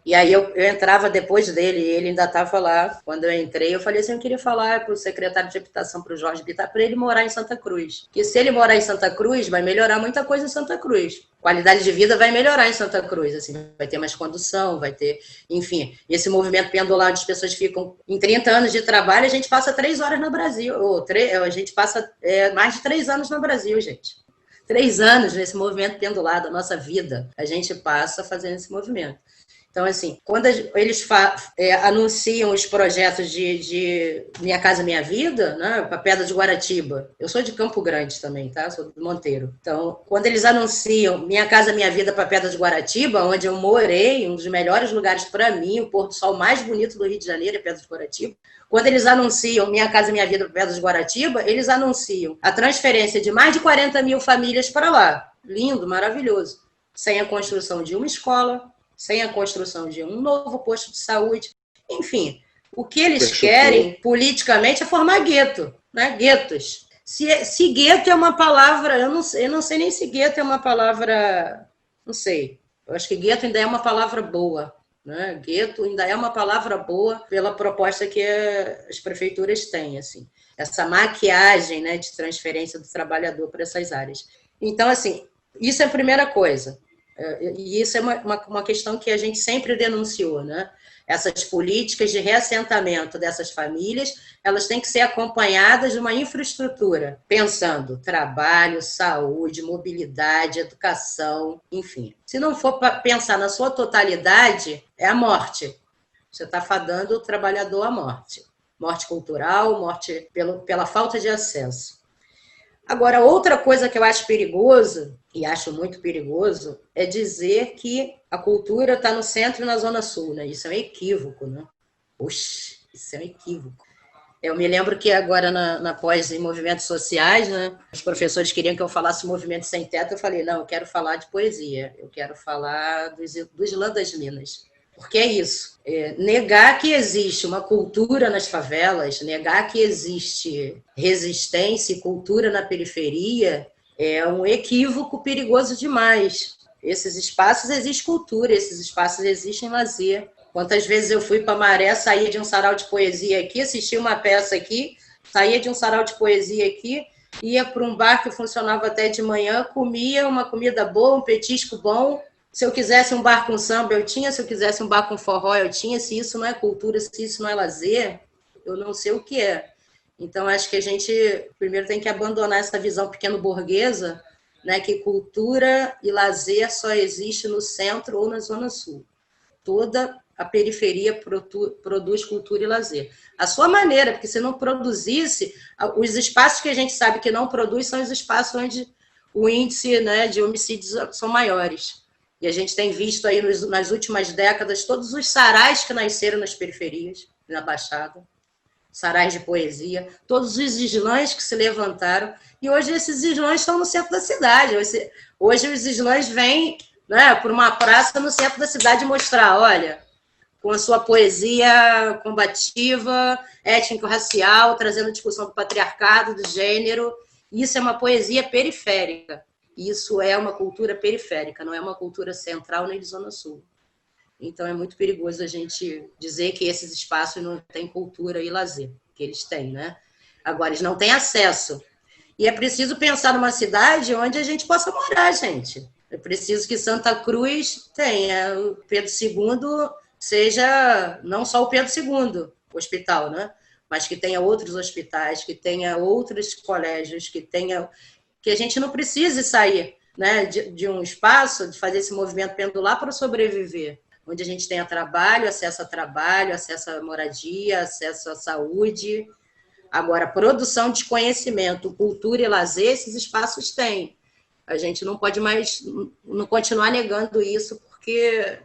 E aí eu entrava depois dele, e ele ainda estava lá. Quando eu entrei, eu falei assim, eu queria falar para o secretário de habitação, para o Jorge Bittar, para ele morar em Santa Cruz. Porque se ele morar em Santa Cruz, vai melhorar muita coisa em Santa Cruz. Qualidade de vida vai melhorar em Santa Cruz, assim, vai ter mais condução, vai ter, enfim, esse movimento pendular onde as pessoas ficam em 30 anos de trabalho, a gente passa 3 horas no Brasil, a gente passa mais de 3 anos no Brasil, gente. 3 anos nesse movimento pendular da nossa vida, a gente passa fazendo esse movimento. Então, assim, quando eles anunciam os projetos de Minha Casa Minha Vida, né, para Pedra de Guaratiba, eu sou de Campo Grande também, tá? Sou do Monteiro. Então, quando eles anunciam Minha Casa Minha Vida para Pedra de Guaratiba, onde eu morei, um dos melhores lugares para mim, o pôr do sol mais bonito do Rio de Janeiro é Pedra de Guaratiba. Quando eles anunciam Minha Casa Minha Vida para Pedra de Guaratiba, eles anunciam a transferência de mais de 40 mil famílias para lá. Lindo, maravilhoso. Sem a construção de uma escola, sem a construção de um novo posto de saúde. Enfim, o que eles querem politicamente é formar gueto, né? Guetos. Se gueto é uma palavra, eu não sei nem se gueto é uma palavra, não sei. Eu acho que gueto ainda é uma palavra boa, né? Gueto ainda é uma palavra boa pela proposta que as prefeituras têm, assim. Essa maquiagem, né, de transferência do trabalhador para essas áreas. Então, assim, isso é a primeira coisa. E isso é uma questão que a gente sempre denunciou, né? Essas políticas de reassentamento dessas famílias, elas têm que ser acompanhadas de uma infraestrutura, pensando trabalho, saúde, mobilidade, educação, enfim. Se não for para pensar na sua totalidade, é a morte. Você está fadando o trabalhador à morte. Morte cultural, morte pela falta de acesso. Agora, outra coisa que eu acho perigoso, e acho muito perigoso, é dizer que a cultura está no centro e na Zona Sul, né? Isso é um equívoco, né? Oxe, isso é um equívoco. Eu me lembro que agora na pós em movimentos sociais, né, os professores queriam que eu falasse movimento sem teto, eu falei, não, eu quero falar de poesia, eu quero falar do Islã das Minas. Porque é isso, negar que existe uma cultura nas favelas, negar que existe resistência e cultura na periferia é um equívoco perigoso demais. Esses espaços existe cultura, esses espaços existem lazer, Quantas vezes eu fui para Maré, saía de um sarau de poesia aqui, assistia uma peça aqui, saía de um sarau de poesia aqui, ia para um bar que funcionava até de manhã, comia uma comida boa, um petisco bom. Se eu quisesse um bar com samba, eu tinha. Se eu quisesse um bar com forró, eu tinha. Se isso não é cultura, se isso não é lazer, eu não sei o que é. Então, acho que a gente primeiro tem que abandonar essa visão pequeno-burguesa, né, que cultura e lazer só existe no centro ou na Zona Sul. Toda a periferia produz cultura e lazer. A sua maneira, porque se não produzisse, os espaços que a gente sabe que não produz são os espaços onde o índice, né, de homicídios são maiores. E a gente tem visto aí nas últimas décadas todos os sarais que nasceram nas periferias, na Baixada, sarais de poesia, todos os islãs que se levantaram, e hoje esses islãs estão no centro da cidade. Hoje os islãs vêm, né, por uma praça no centro da cidade mostrar, olha, com a sua poesia combativa, étnico-racial, trazendo discussão do patriarcado, do gênero. Isso é uma poesia periférica. Isso é uma cultura periférica, não é uma cultura central nem de Zona Sul. Então é muito perigoso a gente dizer que esses espaços não têm cultura e lazer, que eles têm, né? Agora, eles não têm acesso. E é preciso pensar numa cidade onde a gente possa morar, gente. É preciso que Santa Cruz tenha o Pedro II, seja não só o Pedro II, o hospital, né? Mas que tenha outros hospitais, que tenha outros colégios, que a gente não precise sair, né, de um espaço, de fazer esse movimento pendular para sobreviver, onde a gente tenha trabalho, acesso à moradia, acesso à saúde. Agora, produção de conhecimento, cultura e lazer, esses espaços têm. A gente não pode mais não continuar negando isso, porque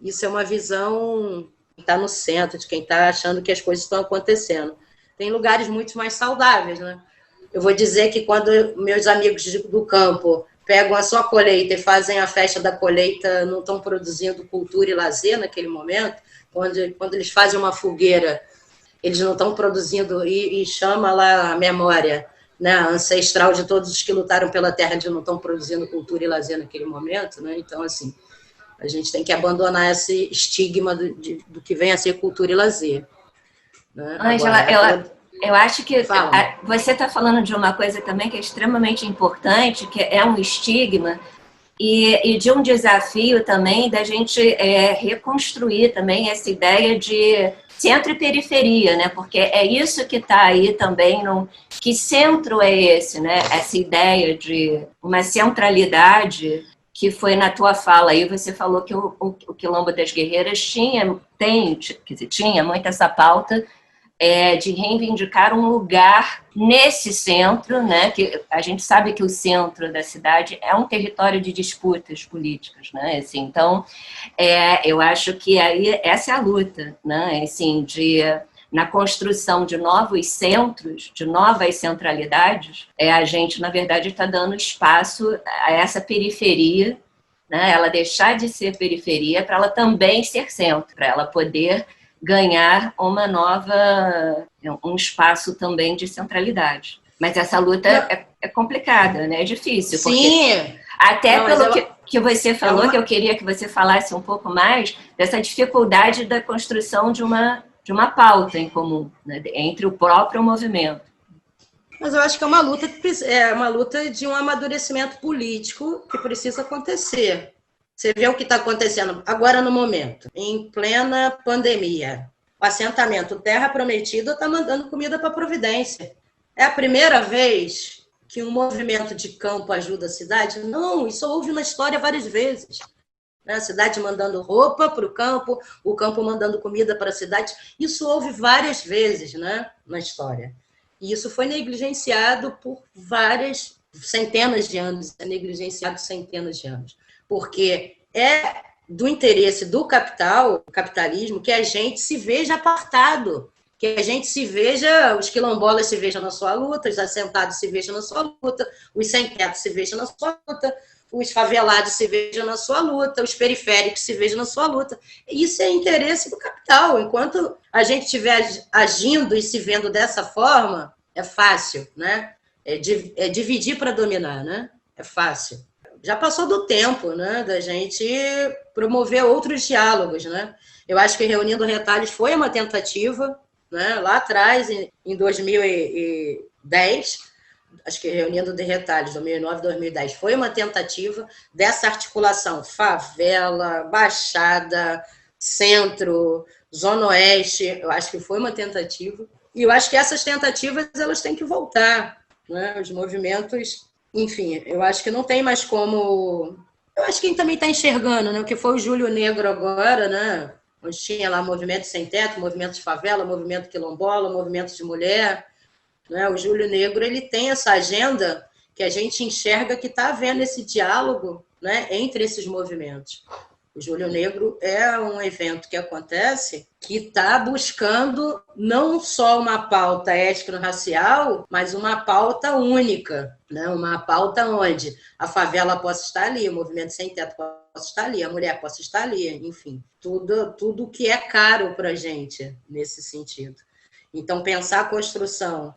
isso é uma visão que está no centro, de quem está achando que as coisas estão acontecendo. Tem lugares muito mais saudáveis, né? Eu vou dizer que quando meus amigos do campo pegam a sua colheita e fazem a festa da colheita, não estão produzindo cultura e lazer naquele momento, quando eles fazem uma fogueira, eles não estão produzindo, e chama lá a memória, né, ancestral de todos os que lutaram pela terra, eles não estão produzindo cultura e lazer naquele momento, né? Então, assim, a gente tem que abandonar esse estigma do que vem a ser cultura e lazer. Né?
Ângela, eu acho que você está falando de uma coisa também que é extremamente importante, que é um estigma, e de um desafio também da gente reconstruir também essa ideia de centro e periferia, né? Porque é isso que está aí também, que centro é esse, né? Essa ideia de uma centralidade que foi na tua fala aí, você falou que o Quilombo das Guerreiras tinha muito essa pauta de reivindicar um lugar nesse centro, né? Que a gente sabe que o centro da cidade é um território de disputas políticas, né? Assim, então, eu acho que aí essa é a luta, né? Assim, na construção de novos centros, de novas centralidades, a gente, na verdade, está dando espaço a essa periferia, né? Ela deixar de ser periferia para ela também ser centro, para ela poder ganhar um espaço também de centralidade. Mas essa luta é complicada, né? É difícil.
Sim!
Até que você falou, que eu queria que você falasse um pouco mais dessa dificuldade da construção de uma pauta em comum, né, entre o próprio movimento.
Mas eu acho que é uma luta de um amadurecimento político que precisa acontecer. Você vê o que está acontecendo agora no momento, em plena pandemia. O assentamento Terra Prometida está mandando comida para a Providência. É a primeira vez que um movimento de campo ajuda a cidade? Não, isso houve na história várias vezes. A cidade mandando roupa para o campo mandando comida para a cidade. Isso houve várias vezes, né, na história. E isso foi negligenciado por centenas de anos, porque é do interesse do capitalismo, que a gente se veja apartado, que a gente se veja, os quilombolas se vejam na sua luta, os assentados se vejam na sua luta, os sem-teto se vejam na sua luta, os favelados se vejam na sua luta, os periféricos se vejam na sua luta. Isso é interesse do capital. Enquanto a gente estiver agindo e se vendo dessa forma, é fácil, né? É dividir para dominar, né? É fácil. já passou do tempo, né, da gente promover outros diálogos, né? Eu acho que Reunindo Retalhos foi uma tentativa, né, lá atrás, em 2010, acho que Reunindo de Retalhos, 2009, 2010, foi uma tentativa dessa articulação favela, Baixada, Centro, Zona Oeste, eu acho que foi uma tentativa. E eu acho que essas tentativas elas têm que voltar, né? Os movimentos, enfim, eu acho que não tem mais como... Eu acho que quem também está enxergando, né? O que foi o Júlio Negro agora, né? Onde tinha lá movimento sem teto, movimento de favela, movimento quilombola, movimento de mulher, né? O Júlio Negro ele tem essa agenda que a gente enxerga que está havendo esse diálogo, né, entre esses movimentos. O Júlio Negro é um evento que acontece que está buscando não só uma pauta étnico-racial, mas uma pauta única, né? Uma pauta onde a favela possa estar ali, o movimento sem teto possa estar ali, a mulher possa estar ali, enfim, tudo que é caro para a gente nesse sentido. Então, pensar a construção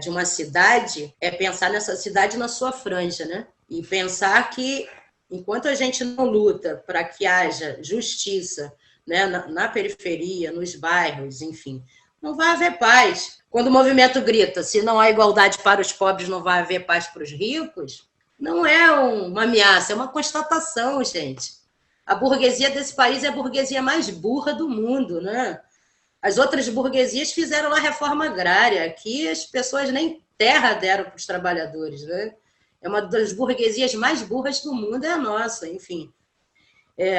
de uma cidade é pensar nessa cidade na sua franja, né? E pensar que enquanto a gente não luta para que haja justiça, né, na periferia, nos bairros, enfim, não vai haver paz. Quando o movimento grita, se não há igualdade para os pobres, não vai haver paz para os ricos, não é uma ameaça, é uma constatação, gente. A burguesia desse país é a burguesia mais burra do mundo, né? As outras burguesias fizeram lá a reforma agrária. Aqui as pessoas nem terra deram para os trabalhadores, né? É uma das burguesias mais burras do mundo, é a nossa, enfim.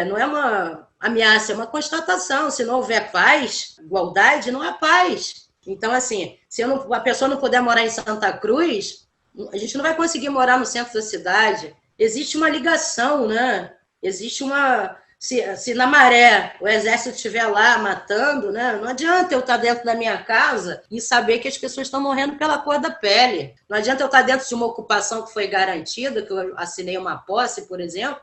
Não é uma ameaça, é uma constatação. Se não houver paz, igualdade, não há paz. Então, assim, se a pessoa não puder morar em Santa Cruz, a gente não vai conseguir morar no centro da cidade. Existe uma ligação, né? Existe uma... Se na Maré o exército estiver lá matando, né, não adianta eu estar dentro da minha casa e saber que as pessoas estão morrendo pela cor da pele. Não adianta eu estar dentro de uma ocupação que foi garantida, que eu assinei uma posse, por exemplo,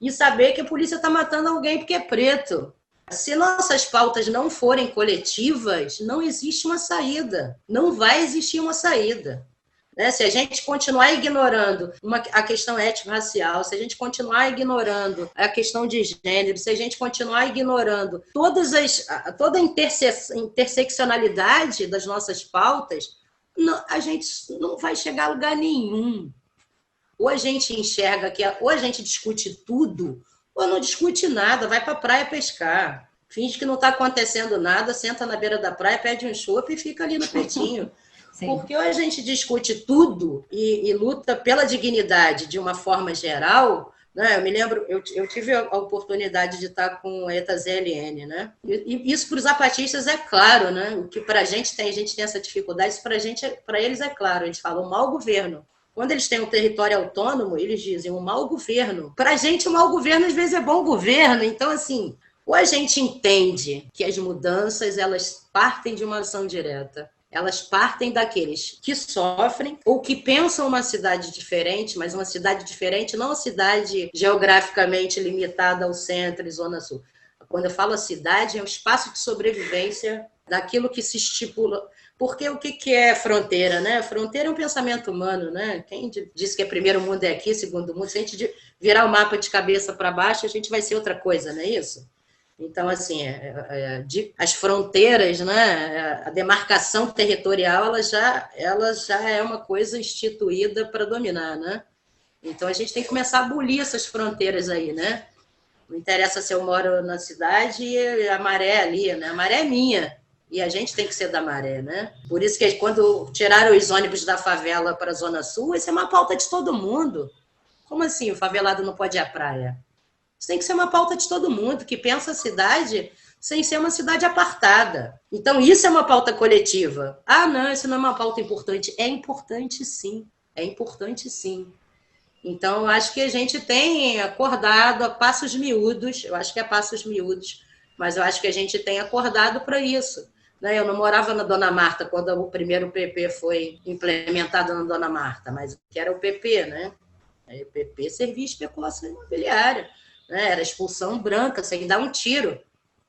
e saber que a polícia está matando alguém porque é preto. Se nossas pautas não forem coletivas, não existe uma saída. Não vai existir uma saída. Né? Se a gente continuar ignorando a questão étnico-racial, se a gente continuar ignorando a questão de gênero, se a gente continuar ignorando toda a interseccionalidade das nossas pautas, a gente não vai chegar a lugar nenhum. Ou a gente enxerga que ou a gente discute tudo, ou não discute nada, vai para a praia pescar. Finge que não está acontecendo nada, senta na beira da praia, pede um chopp e fica ali no pretinho. Sim. Porque ou a gente discute tudo e luta pela dignidade de uma forma geral, né? Eu me lembro, eu tive a oportunidade de estar com a ETA ZLN, né? E isso para os zapatistas é claro, né? O que para a gente tem essa dificuldade, para eles é claro, eles falam mau governo. Quando eles têm um território autônomo, eles dizem um mau governo. Para a gente, o mau governo às vezes é bom governo. Então, assim, ou a gente entende que as mudanças elas partem de uma ação direta, elas partem daqueles que sofrem ou que pensam uma cidade diferente, mas uma cidade diferente, não uma cidade geograficamente limitada ao centro e zona sul. Quando eu falo a cidade, é um espaço de sobrevivência daquilo que se estipula. Porque o que é fronteira, né? Fronteira é um pensamento humano, né? Quem disse que é primeiro mundo é aqui, segundo mundo, se a gente virar o mapa de cabeça para baixo, a gente vai ser outra coisa, não é isso? Então, assim, as fronteiras, né, a demarcação territorial, ela já é uma coisa instituída para dominar, né? Então, a gente tem que começar a abolir essas fronteiras aí, né? Não interessa se eu moro na cidade e a maré é ali, né? A maré é minha e a gente tem que ser da maré, né? Por isso que quando tiraram os ônibus da favela para a Zona Sul, isso é uma pauta de todo mundo. Como assim o favelado não pode ir à praia? Isso tem que ser uma pauta de todo mundo, que pensa a cidade sem ser uma cidade apartada. Então, isso é uma pauta coletiva. Ah, não, isso não é uma pauta importante. É importante, sim. É importante, sim. Então, eu acho que a gente tem acordado a passos miúdos, eu acho que é passos miúdos, mas eu acho que a gente tem acordado para isso. Eu não morava na Dona Marta quando o primeiro PP foi implementado na Dona Marta, mas que era o PP, né? O PP servia especulação imobiliária. Era expulsão branca, sem dar um tiro.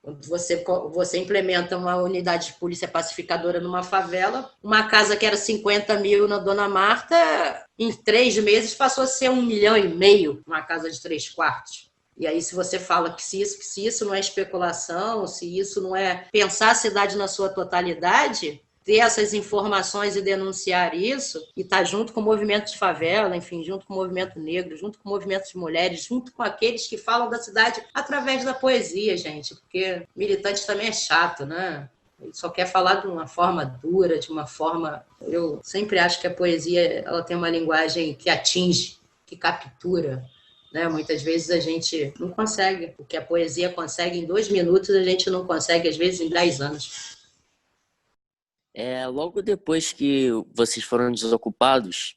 Quando você implementa uma unidade de polícia pacificadora numa favela, uma casa que era 50 mil na Dona Marta, em 3 meses passou a ser 1,5 milhão, uma casa de 3 quartos. E aí, se você fala que se isso não é especulação, se isso não é pensar a cidade na sua totalidade, ter essas informações e denunciar isso, e estar junto com o movimento de favela, enfim, junto com o movimento negro, junto com o movimento de mulheres, junto com aqueles que falam da cidade através da poesia, gente, porque militante também é chato, né? Ele só quer falar de uma forma dura, de uma forma... Eu sempre acho que a poesia ela tem uma linguagem que atinge, que captura, né? Muitas vezes a gente não consegue. O que a poesia consegue em 2 minutos, a gente não consegue, às vezes, em 10 anos.
Logo depois que vocês foram desocupados,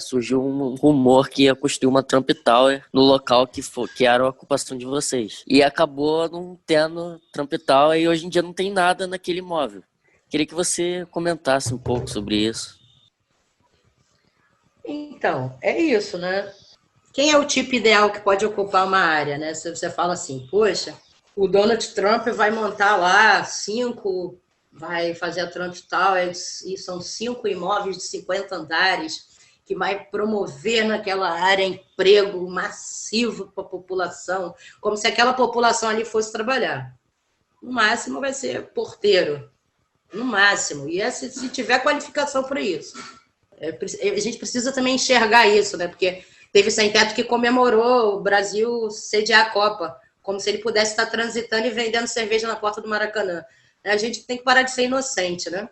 surgiu um rumor que ia construir uma Trump Tower no local que era a ocupação de vocês. E acabou não tendo Trump Tower e hoje em dia não tem nada naquele imóvel. Queria que você comentasse um pouco sobre isso.
Então, é isso, né? Quem é o tipo ideal que pode ocupar uma área, né? Se você fala assim, poxa, o Donald Trump vai montar lá 5... vai fazer a Trump Tower, e são 5 imóveis de 50 andares, que vai promover naquela área emprego massivo para a população, como se aquela população ali fosse trabalhar. No máximo vai ser porteiro, no máximo, e se tiver qualificação para isso. A gente precisa também enxergar isso, né? Porque teve Sem Teto que comemorou o Brasil sediar a Copa, como se ele pudesse estar transitando e vendendo cerveja na porta do Maracanã. A gente tem que parar de ser inocente, né?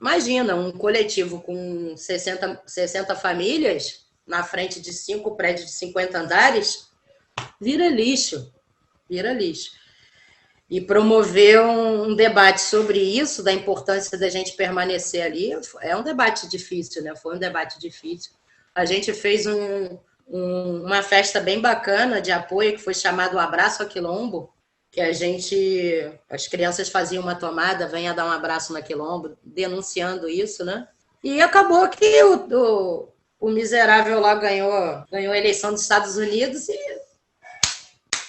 Imagina um coletivo com 60 famílias na frente de 5 prédios de 50 andares, vira lixo. E promover um debate sobre isso, da importância da gente permanecer ali, é um debate difícil, né? Foi um debate difícil. A gente fez uma festa bem bacana de apoio, que foi chamado Abraço a Quilombo, que as crianças faziam uma tomada, venha dar um abraço na Quilombo, denunciando isso, né? E acabou que o miserável lá ganhou a eleição dos Estados Unidos e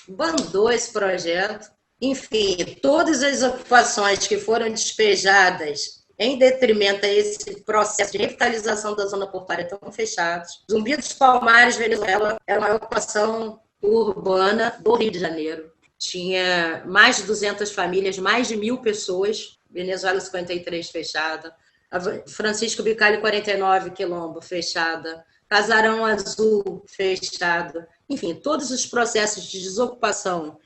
bandou esse projeto. Enfim, todas as ocupações que foram despejadas em detrimento a esse processo de revitalização da zona portuária estão fechados. Zumbi dos Palmares, Venezuela, era uma ocupação urbana do Rio de Janeiro. Tinha mais de 200 famílias, mais de 1.000 pessoas. Venezuela 53 fechada. Francisco Bicalho 49, Quilombo, fechada. Casarão Azul, fechada. Enfim, todos os processos de desocupação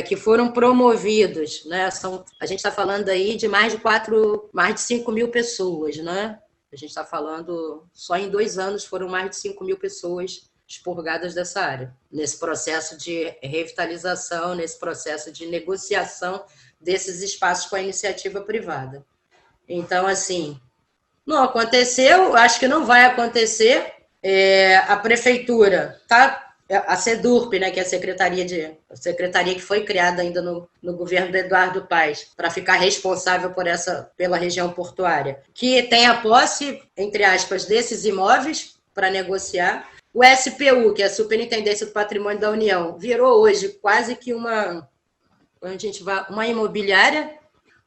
que foram promovidos, né? A gente está falando aí de mais de 5.000 pessoas, né? A gente está falando, só em 2 anos foram mais de 5.000 pessoas expurgadas dessa área, nesse processo de revitalização, nesse processo de negociação desses espaços com a iniciativa privada. Então, assim, não aconteceu, acho que não vai acontecer. A prefeitura, a SEDURP, né, que é a secretaria que foi criada ainda no governo do Eduardo Paes, para ficar responsável pela região portuária, que tem a posse, entre aspas, desses imóveis para negociar. O SPU, que é a Superintendência do Patrimônio da União, virou hoje quase que uma imobiliária.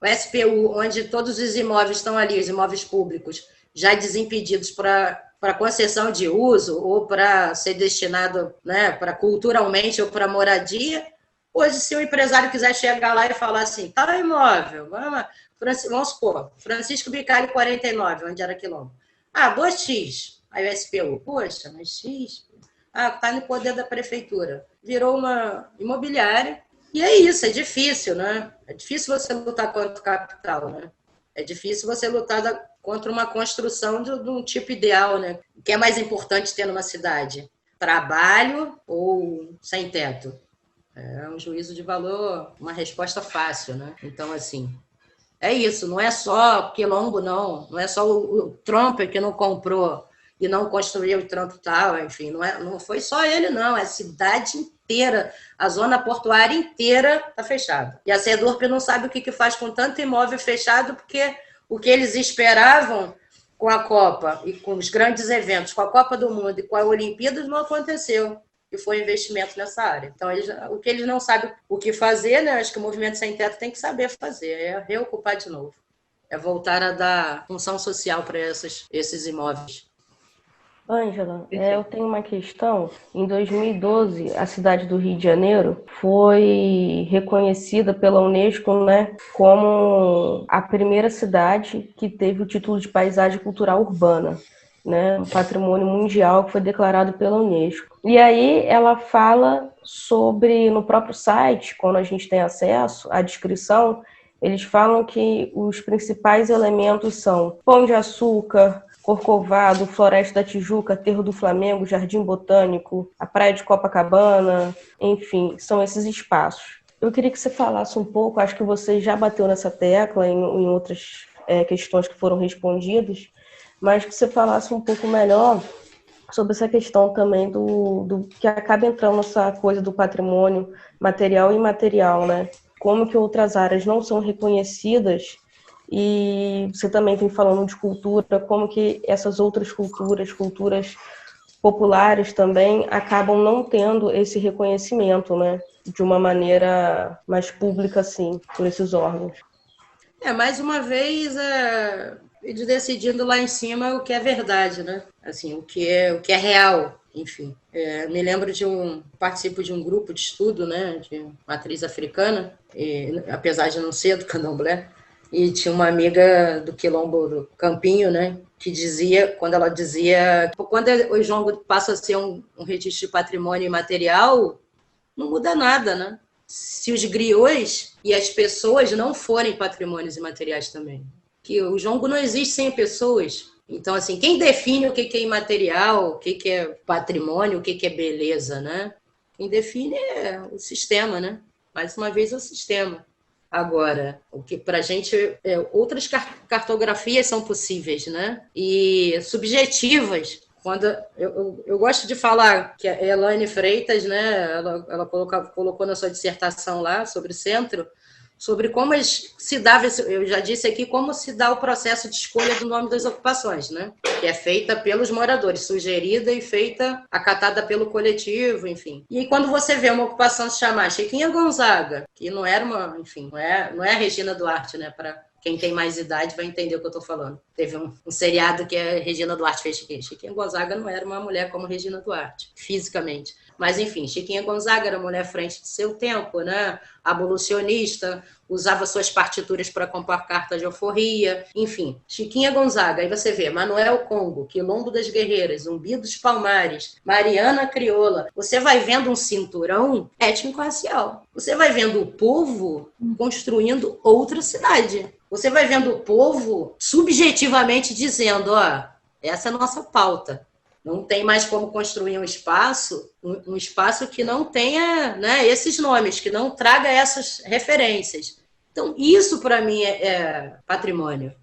O SPU, onde todos os imóveis estão ali, os imóveis públicos, já desimpedidos para concessão de uso ou para ser destinado, né, para culturalmente ou para moradia. Hoje, se o empresário quiser chegar lá e falar assim, tá imóvel, vamos supor, Francisco Bicalho 49, onde era Quilombo. 2x. Aí o SPU, poxa, mas X, está no poder da prefeitura. Virou uma imobiliária. E é isso, é difícil, né? É difícil você lutar contra o capital, né? É difícil você lutar contra uma construção de um tipo ideal, né? O que é mais importante ter numa cidade? Trabalho ou sem teto? É um juízo de valor, uma resposta fácil, né? Então, assim, é isso. Não é só Quilombo, não. Não é só o Trump que não comprou e não construiu o Trump Tower, enfim, não foi só ele, não, é a cidade inteira, a zona portuária inteira está fechada. E a SEDURP não sabe o que faz com tanto imóvel fechado, porque o que eles esperavam com a Copa e com os grandes eventos, com a Copa do Mundo e com a Olimpíadas, não aconteceu. que foi investimento nessa área. Então, o que eles não sabem o que fazer, né? Acho que o Movimento Sem Teto tem que saber fazer, é reocupar de novo. É voltar a dar função social para esses imóveis.
Ângela, eu tenho uma questão. Em 2012, a cidade do Rio de Janeiro foi reconhecida pela Unesco, né, como a primeira cidade que teve o título de paisagem cultural urbana, né, um patrimônio mundial que foi declarado pela Unesco. E aí ela fala sobre, no próprio site, quando a gente tem acesso à descrição, eles falam que os principais elementos são Pão de Açúcar, Corcovado, Floresta da Tijuca, Terro do Flamengo, Jardim Botânico, a Praia de Copacabana, enfim, são esses espaços. Eu queria que você falasse um pouco, acho que você já bateu nessa tecla em outras questões que foram respondidas, mas que você falasse um pouco melhor sobre essa questão também do que acaba entrando nessa coisa do patrimônio material e imaterial, né? Como que outras áreas não são reconhecidas. E você também vem falando de cultura, como que essas outras culturas populares também, acabam não tendo esse reconhecimento, né? De uma maneira mais pública, assim, por esses órgãos.
Mais uma vez, eles decidindo lá em cima o que é verdade, né? Assim, o que é real, enfim. Me lembro participo de um grupo de estudo, né? De matriz africana, apesar de não ser do candomblé. E tinha uma amiga do Quilombo do Campinho, né, que dizia, quando o jongo passa a ser um registro de patrimônio imaterial, não muda nada, né? Se os griots e as pessoas não forem patrimônios imateriais também. Que o jongo não existe sem pessoas. Então, assim, quem define o que é imaterial, o que é patrimônio, o que é beleza, né? Quem define é o sistema, né? Mais uma vez, é o sistema. Agora, o que para a gente outras cartografias são possíveis, né? E subjetivas. Quando eu gosto de falar que a Elaine Freitas, né? Ela colocou na sua dissertação lá sobre o centro, sobre como se dava, eu já disse aqui, como se dá o processo de escolha do nome das ocupações, né? Que é feita pelos moradores, sugerida e feita, acatada pelo coletivo, enfim. E quando você vê uma ocupação se chamar Chiquinha Gonzaga, que não era não é a Regina Duarte, né? Para quem tem mais idade vai entender o que eu estou falando. Teve um seriado que a Regina Duarte fez Chiquinha. Chiquinha Gonzaga não era uma mulher como Regina Duarte, fisicamente. Mas, enfim, Chiquinha Gonzaga era mulher à frente de seu tempo, né? Abolicionista, usava suas partituras para compor cartas de alforria, enfim. Chiquinha Gonzaga, aí você vê Manuel Congo, Quilombo das Guerreiras, Zumbi dos Palmares, Mariana Crioula. Você vai vendo um cinturão étnico-racial. Você vai vendo o povo construindo outra cidade. Você vai vendo o povo subjetivamente dizendo, essa é a nossa pauta. Não tem mais como construir um espaço que não tenha, né, esses nomes, que não traga essas referências. Então, isso para mim é patrimônio.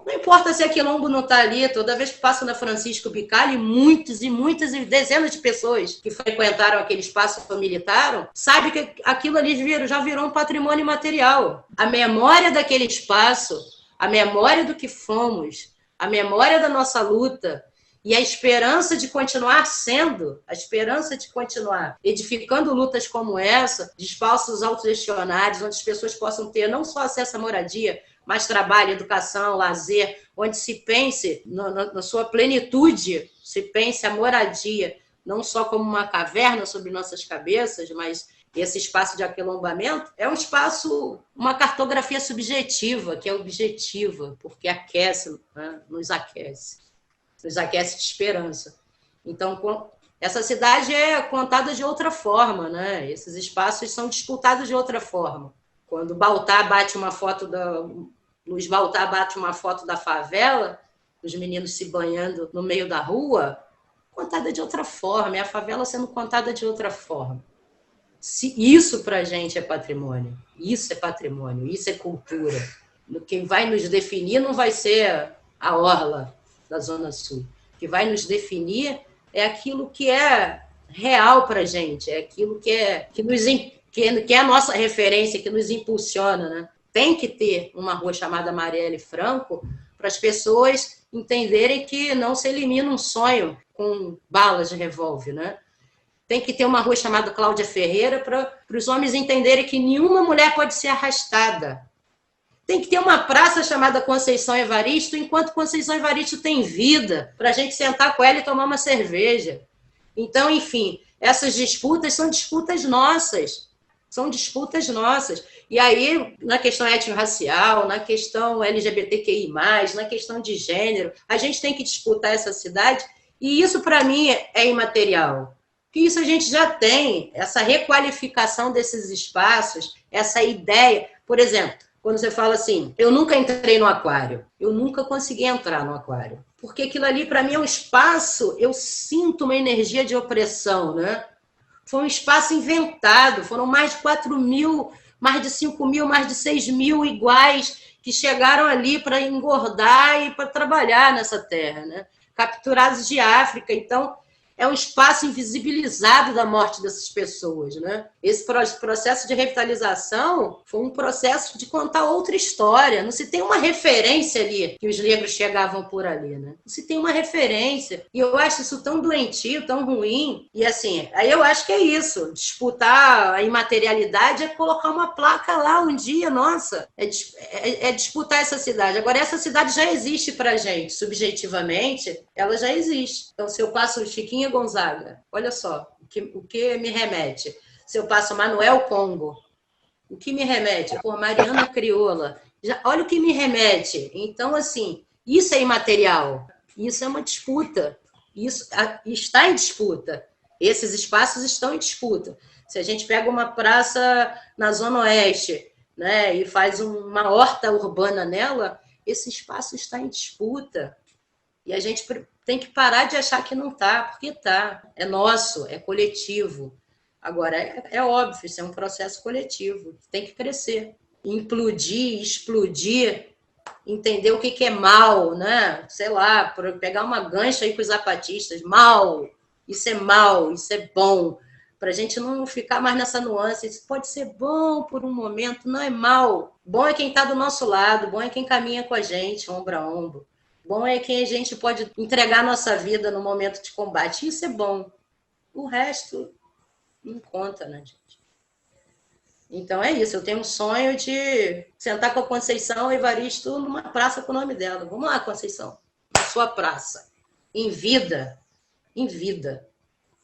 Não importa se a Quilombo não está ali, toda vez que passo na Francisco Bicalho, muitas e dezenas de pessoas que frequentaram aquele espaço militaram, sabem que aquilo ali já virou um patrimônio imaterial. A memória daquele espaço, a memória do que fomos, a memória da nossa luta, e a esperança de continuar edificando lutas como essa, de espaços autogestionários, onde as pessoas possam ter não só acesso à moradia, mas trabalho, educação, lazer, onde se pense na sua plenitude, se pense a moradia, não só como uma caverna sobre nossas cabeças, mas esse espaço de aquilombamento é um espaço, uma cartografia subjetiva, que é objetiva, porque aquece, né? Nos aquece de esperança. Então, essa cidade é contada de outra forma, né? Esses espaços são disputados de outra forma. Quando Luiz Baltar bate uma foto da favela, os meninos se banhando no meio da rua, contada de outra forma, é a favela sendo contada de outra forma. Isso para a gente é patrimônio, isso é cultura. Quem vai nos definir não vai ser a orla da Zona Sul. O que vai nos definir é aquilo que é real para a gente, é aquilo que é a nossa referência, que nos impulsiona, né? Tem que ter uma rua chamada Marielle Franco para as pessoas entenderem que não se elimina um sonho com balas de revólver, né? Tem que ter uma rua chamada Cláudia Ferreira para os homens entenderem que nenhuma mulher pode ser arrastada. Tem que ter uma praça chamada Conceição Evaristo, enquanto Conceição Evaristo tem vida, para a gente sentar com ela e tomar uma cerveja. Então, enfim, essas disputas são disputas nossas. São disputas nossas. E aí, na questão étnico-racial, na questão LGBTQI+, na questão de gênero, a gente tem que disputar essa cidade, e isso, para mim, é imaterial. Que isso a gente já tem, essa requalificação desses espaços, essa ideia. Por exemplo, quando você fala assim, eu nunca entrei no aquário, eu nunca consegui entrar no aquário. Porque aquilo ali, para mim, é um espaço, eu sinto uma energia de opressão, né? Foi um espaço inventado, foram mais de 4 mil, mais de 5 mil, mais de 6 mil iguais que chegaram ali para engordar e para trabalhar nessa terra, né? Capturados de África. Então, é um espaço invisibilizado da morte dessas pessoas, né? Esse processo de revitalização foi um processo de contar outra história. Não se tem uma referência ali que os negros chegavam por ali, né? Não se tem uma referência. E eu acho isso tão doentio, tão ruim. E assim, aí eu acho que é isso. Disputar a imaterialidade é colocar uma placa lá um dia, nossa, é disputar essa cidade. Agora, essa cidade já existe pra gente, subjetivamente, ela já existe. Então, se eu passo o Chiquinha Gonzaga, olha só, o que me remete? Se eu passo Manuel Congo, o que me remete? Por Mariana Crioula, olha o que me remete. Então, assim, isso é imaterial, isso é uma disputa, isso está em disputa. Esses espaços estão em disputa. Se a gente pega uma praça na Zona Oeste, né, e faz uma horta urbana nela, esse espaço está em disputa. E a gente tem que parar de achar que não está, porque está. É nosso, é coletivo. Agora, é óbvio, isso é um processo coletivo, tem que crescer. Implodir, explodir, entender o que é mal, né? Sei lá, pegar uma gancha aí com os zapatistas, mal, isso é bom, para a gente não ficar mais nessa nuance, isso pode ser bom por um momento, não é mal. Bom é quem está do nosso lado, bom é quem caminha com a gente, ombro a ombro. Bom é quem a gente pode entregar nossa vida no momento de combate, isso é bom. O resto não conta, né, gente? Então é isso, eu tenho um sonho de sentar com a Conceição Evaristo numa praça com o nome dela. Vamos lá, Conceição, na sua praça. Em vida. Em vida.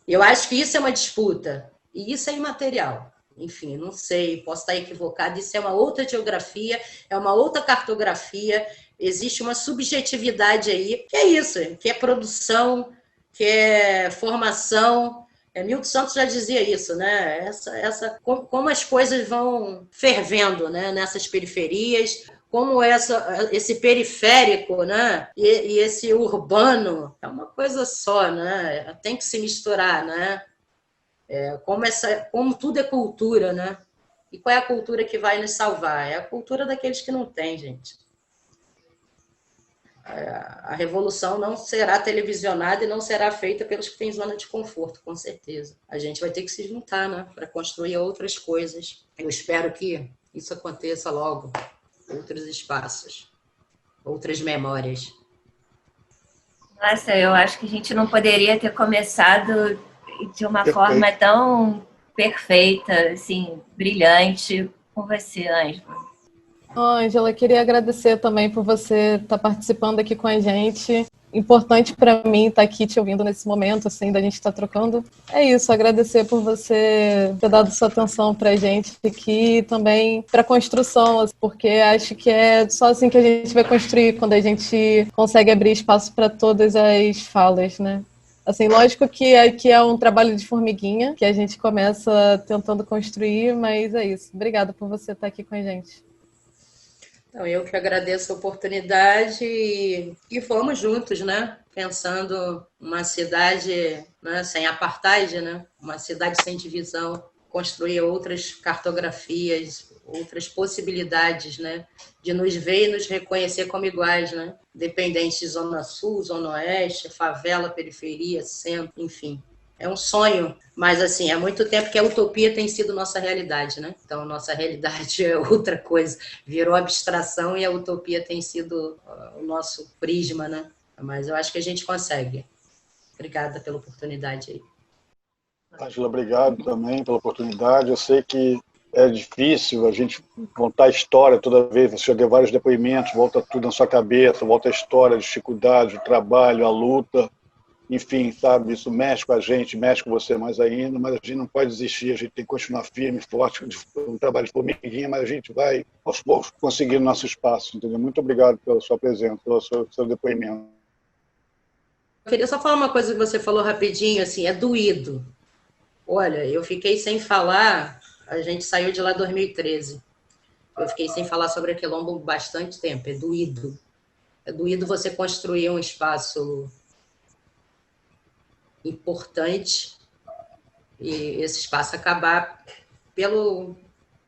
Eu acho que isso é uma disputa. E isso é imaterial. Enfim, não sei, posso estar equivocada. Isso é uma outra geografia, é uma outra cartografia. Existe uma subjetividade aí, que é isso, que é produção, que é formação. Milton Santos já dizia isso, né? Como as coisas vão fervendo, né? Nessas periferias, como esse periférico, né? E esse urbano é uma coisa só, né? Tem que se misturar, né? Como tudo é cultura, né? E qual é a cultura que vai nos salvar? É a cultura daqueles que não têm, gente. A revolução não será televisionada e não será feita pelos que têm zona de conforto, com certeza. A gente vai ter que se juntar, né, para construir outras coisas. Eu espero que isso aconteça logo. Outros espaços, outras memórias.
Nossa, eu acho que a gente não poderia ter começado de uma forma tão perfeita, assim, brilhante com você, Ângela.
Ângela, queria agradecer também por você estar participando aqui com a gente. Importante para mim estar aqui te ouvindo nesse momento, assim, da gente estar trocando. É isso, agradecer por você ter dado sua atenção para a gente aqui e também para a construção, porque acho que é só assim que a gente vai construir, quando a gente consegue abrir espaço para todas as falas, né? Assim, lógico que aqui é um trabalho de formiguinha, que a gente começa tentando construir, mas é isso. Obrigada por você estar aqui com a gente.
Então, eu que agradeço a oportunidade e vamos juntos, né? Pensando uma cidade, né, sem apartheid, né? Uma cidade sem divisão, construir outras cartografias, outras possibilidades, né? De nos ver e nos reconhecer como iguais, né? Independente de Zona Sul, Zona Oeste, favela, periferia, centro, enfim. É um sonho, mas assim, há muito tempo que a utopia tem sido nossa realidade, né? Então, nossa realidade é outra coisa, virou abstração e a utopia tem sido o nosso prisma, né? Mas eu acho que a gente consegue. Obrigada pela oportunidade aí.
Ângela, obrigado também pela oportunidade. Eu sei que é difícil a gente contar a história toda vez. Você já deu vários depoimentos, volta tudo na sua cabeça, volta a história, a dificuldade, o trabalho, a luta. Enfim, sabe, isso mexe com a gente, mexe com você mais ainda, mas a gente não pode desistir, a gente tem que continuar firme, forte, um trabalho de formiguinha, mas a gente vai, aos poucos, conseguindo nosso espaço, entendeu? Muito obrigado pela sua presença, pelo seu depoimento.
Eu queria só falar uma coisa que você falou rapidinho, assim, é doído. Olha, eu fiquei sem falar, a gente saiu de lá em 2013. Eu fiquei sem falar sobre a Quilombo bastante tempo, é doído. É doído você construir um espaço importante e esse espaço acabar pelo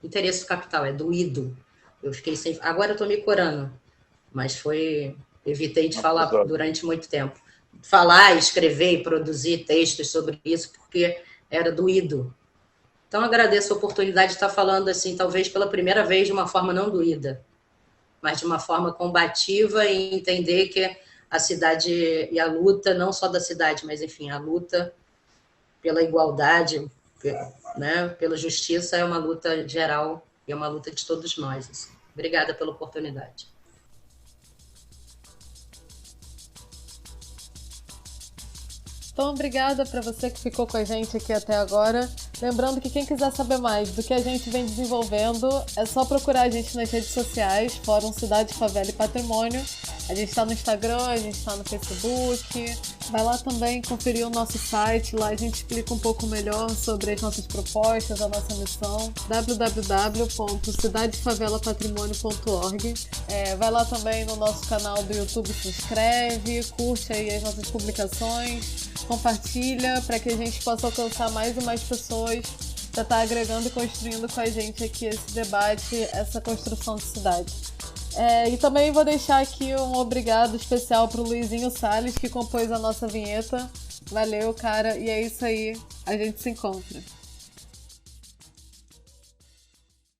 interesse do capital, é doído. Eu fiquei sem... Agora eu estou me curando, mas evitei de falar durante muito tempo. Falar, escrever e produzir textos sobre isso, porque era doído. Então, agradeço a oportunidade de estar falando, assim, talvez pela primeira vez, de uma forma não doída, mas de uma forma combativa e entender que a cidade e a luta, não só da cidade, mas, enfim, a luta pela igualdade, né, pela justiça é uma luta geral e é uma luta de todos nós. Assim. Obrigada pela oportunidade.
Então, obrigada para você que ficou com a gente aqui até agora. Lembrando que quem quiser saber mais do que a gente vem desenvolvendo, é só procurar a gente nas redes sociais, Fórum Cidade, Favela e Patrimônio. A gente está no Instagram, a gente está no Facebook. Vai lá também conferir o nosso site, lá a gente explica um pouco melhor sobre as nossas propostas, a nossa missão, www.cidadefavelapatrimônio.org. Vai lá também no nosso canal do YouTube, se inscreve, curte aí as nossas publicações, compartilha para que a gente possa alcançar mais e mais pessoas para estar agregando e construindo com a gente aqui esse debate, essa construção de cidade. E também vou deixar aqui um obrigado especial para o Luizinho Salles, que compôs a nossa vinheta. Valeu, cara, e é isso aí, a gente se encontra.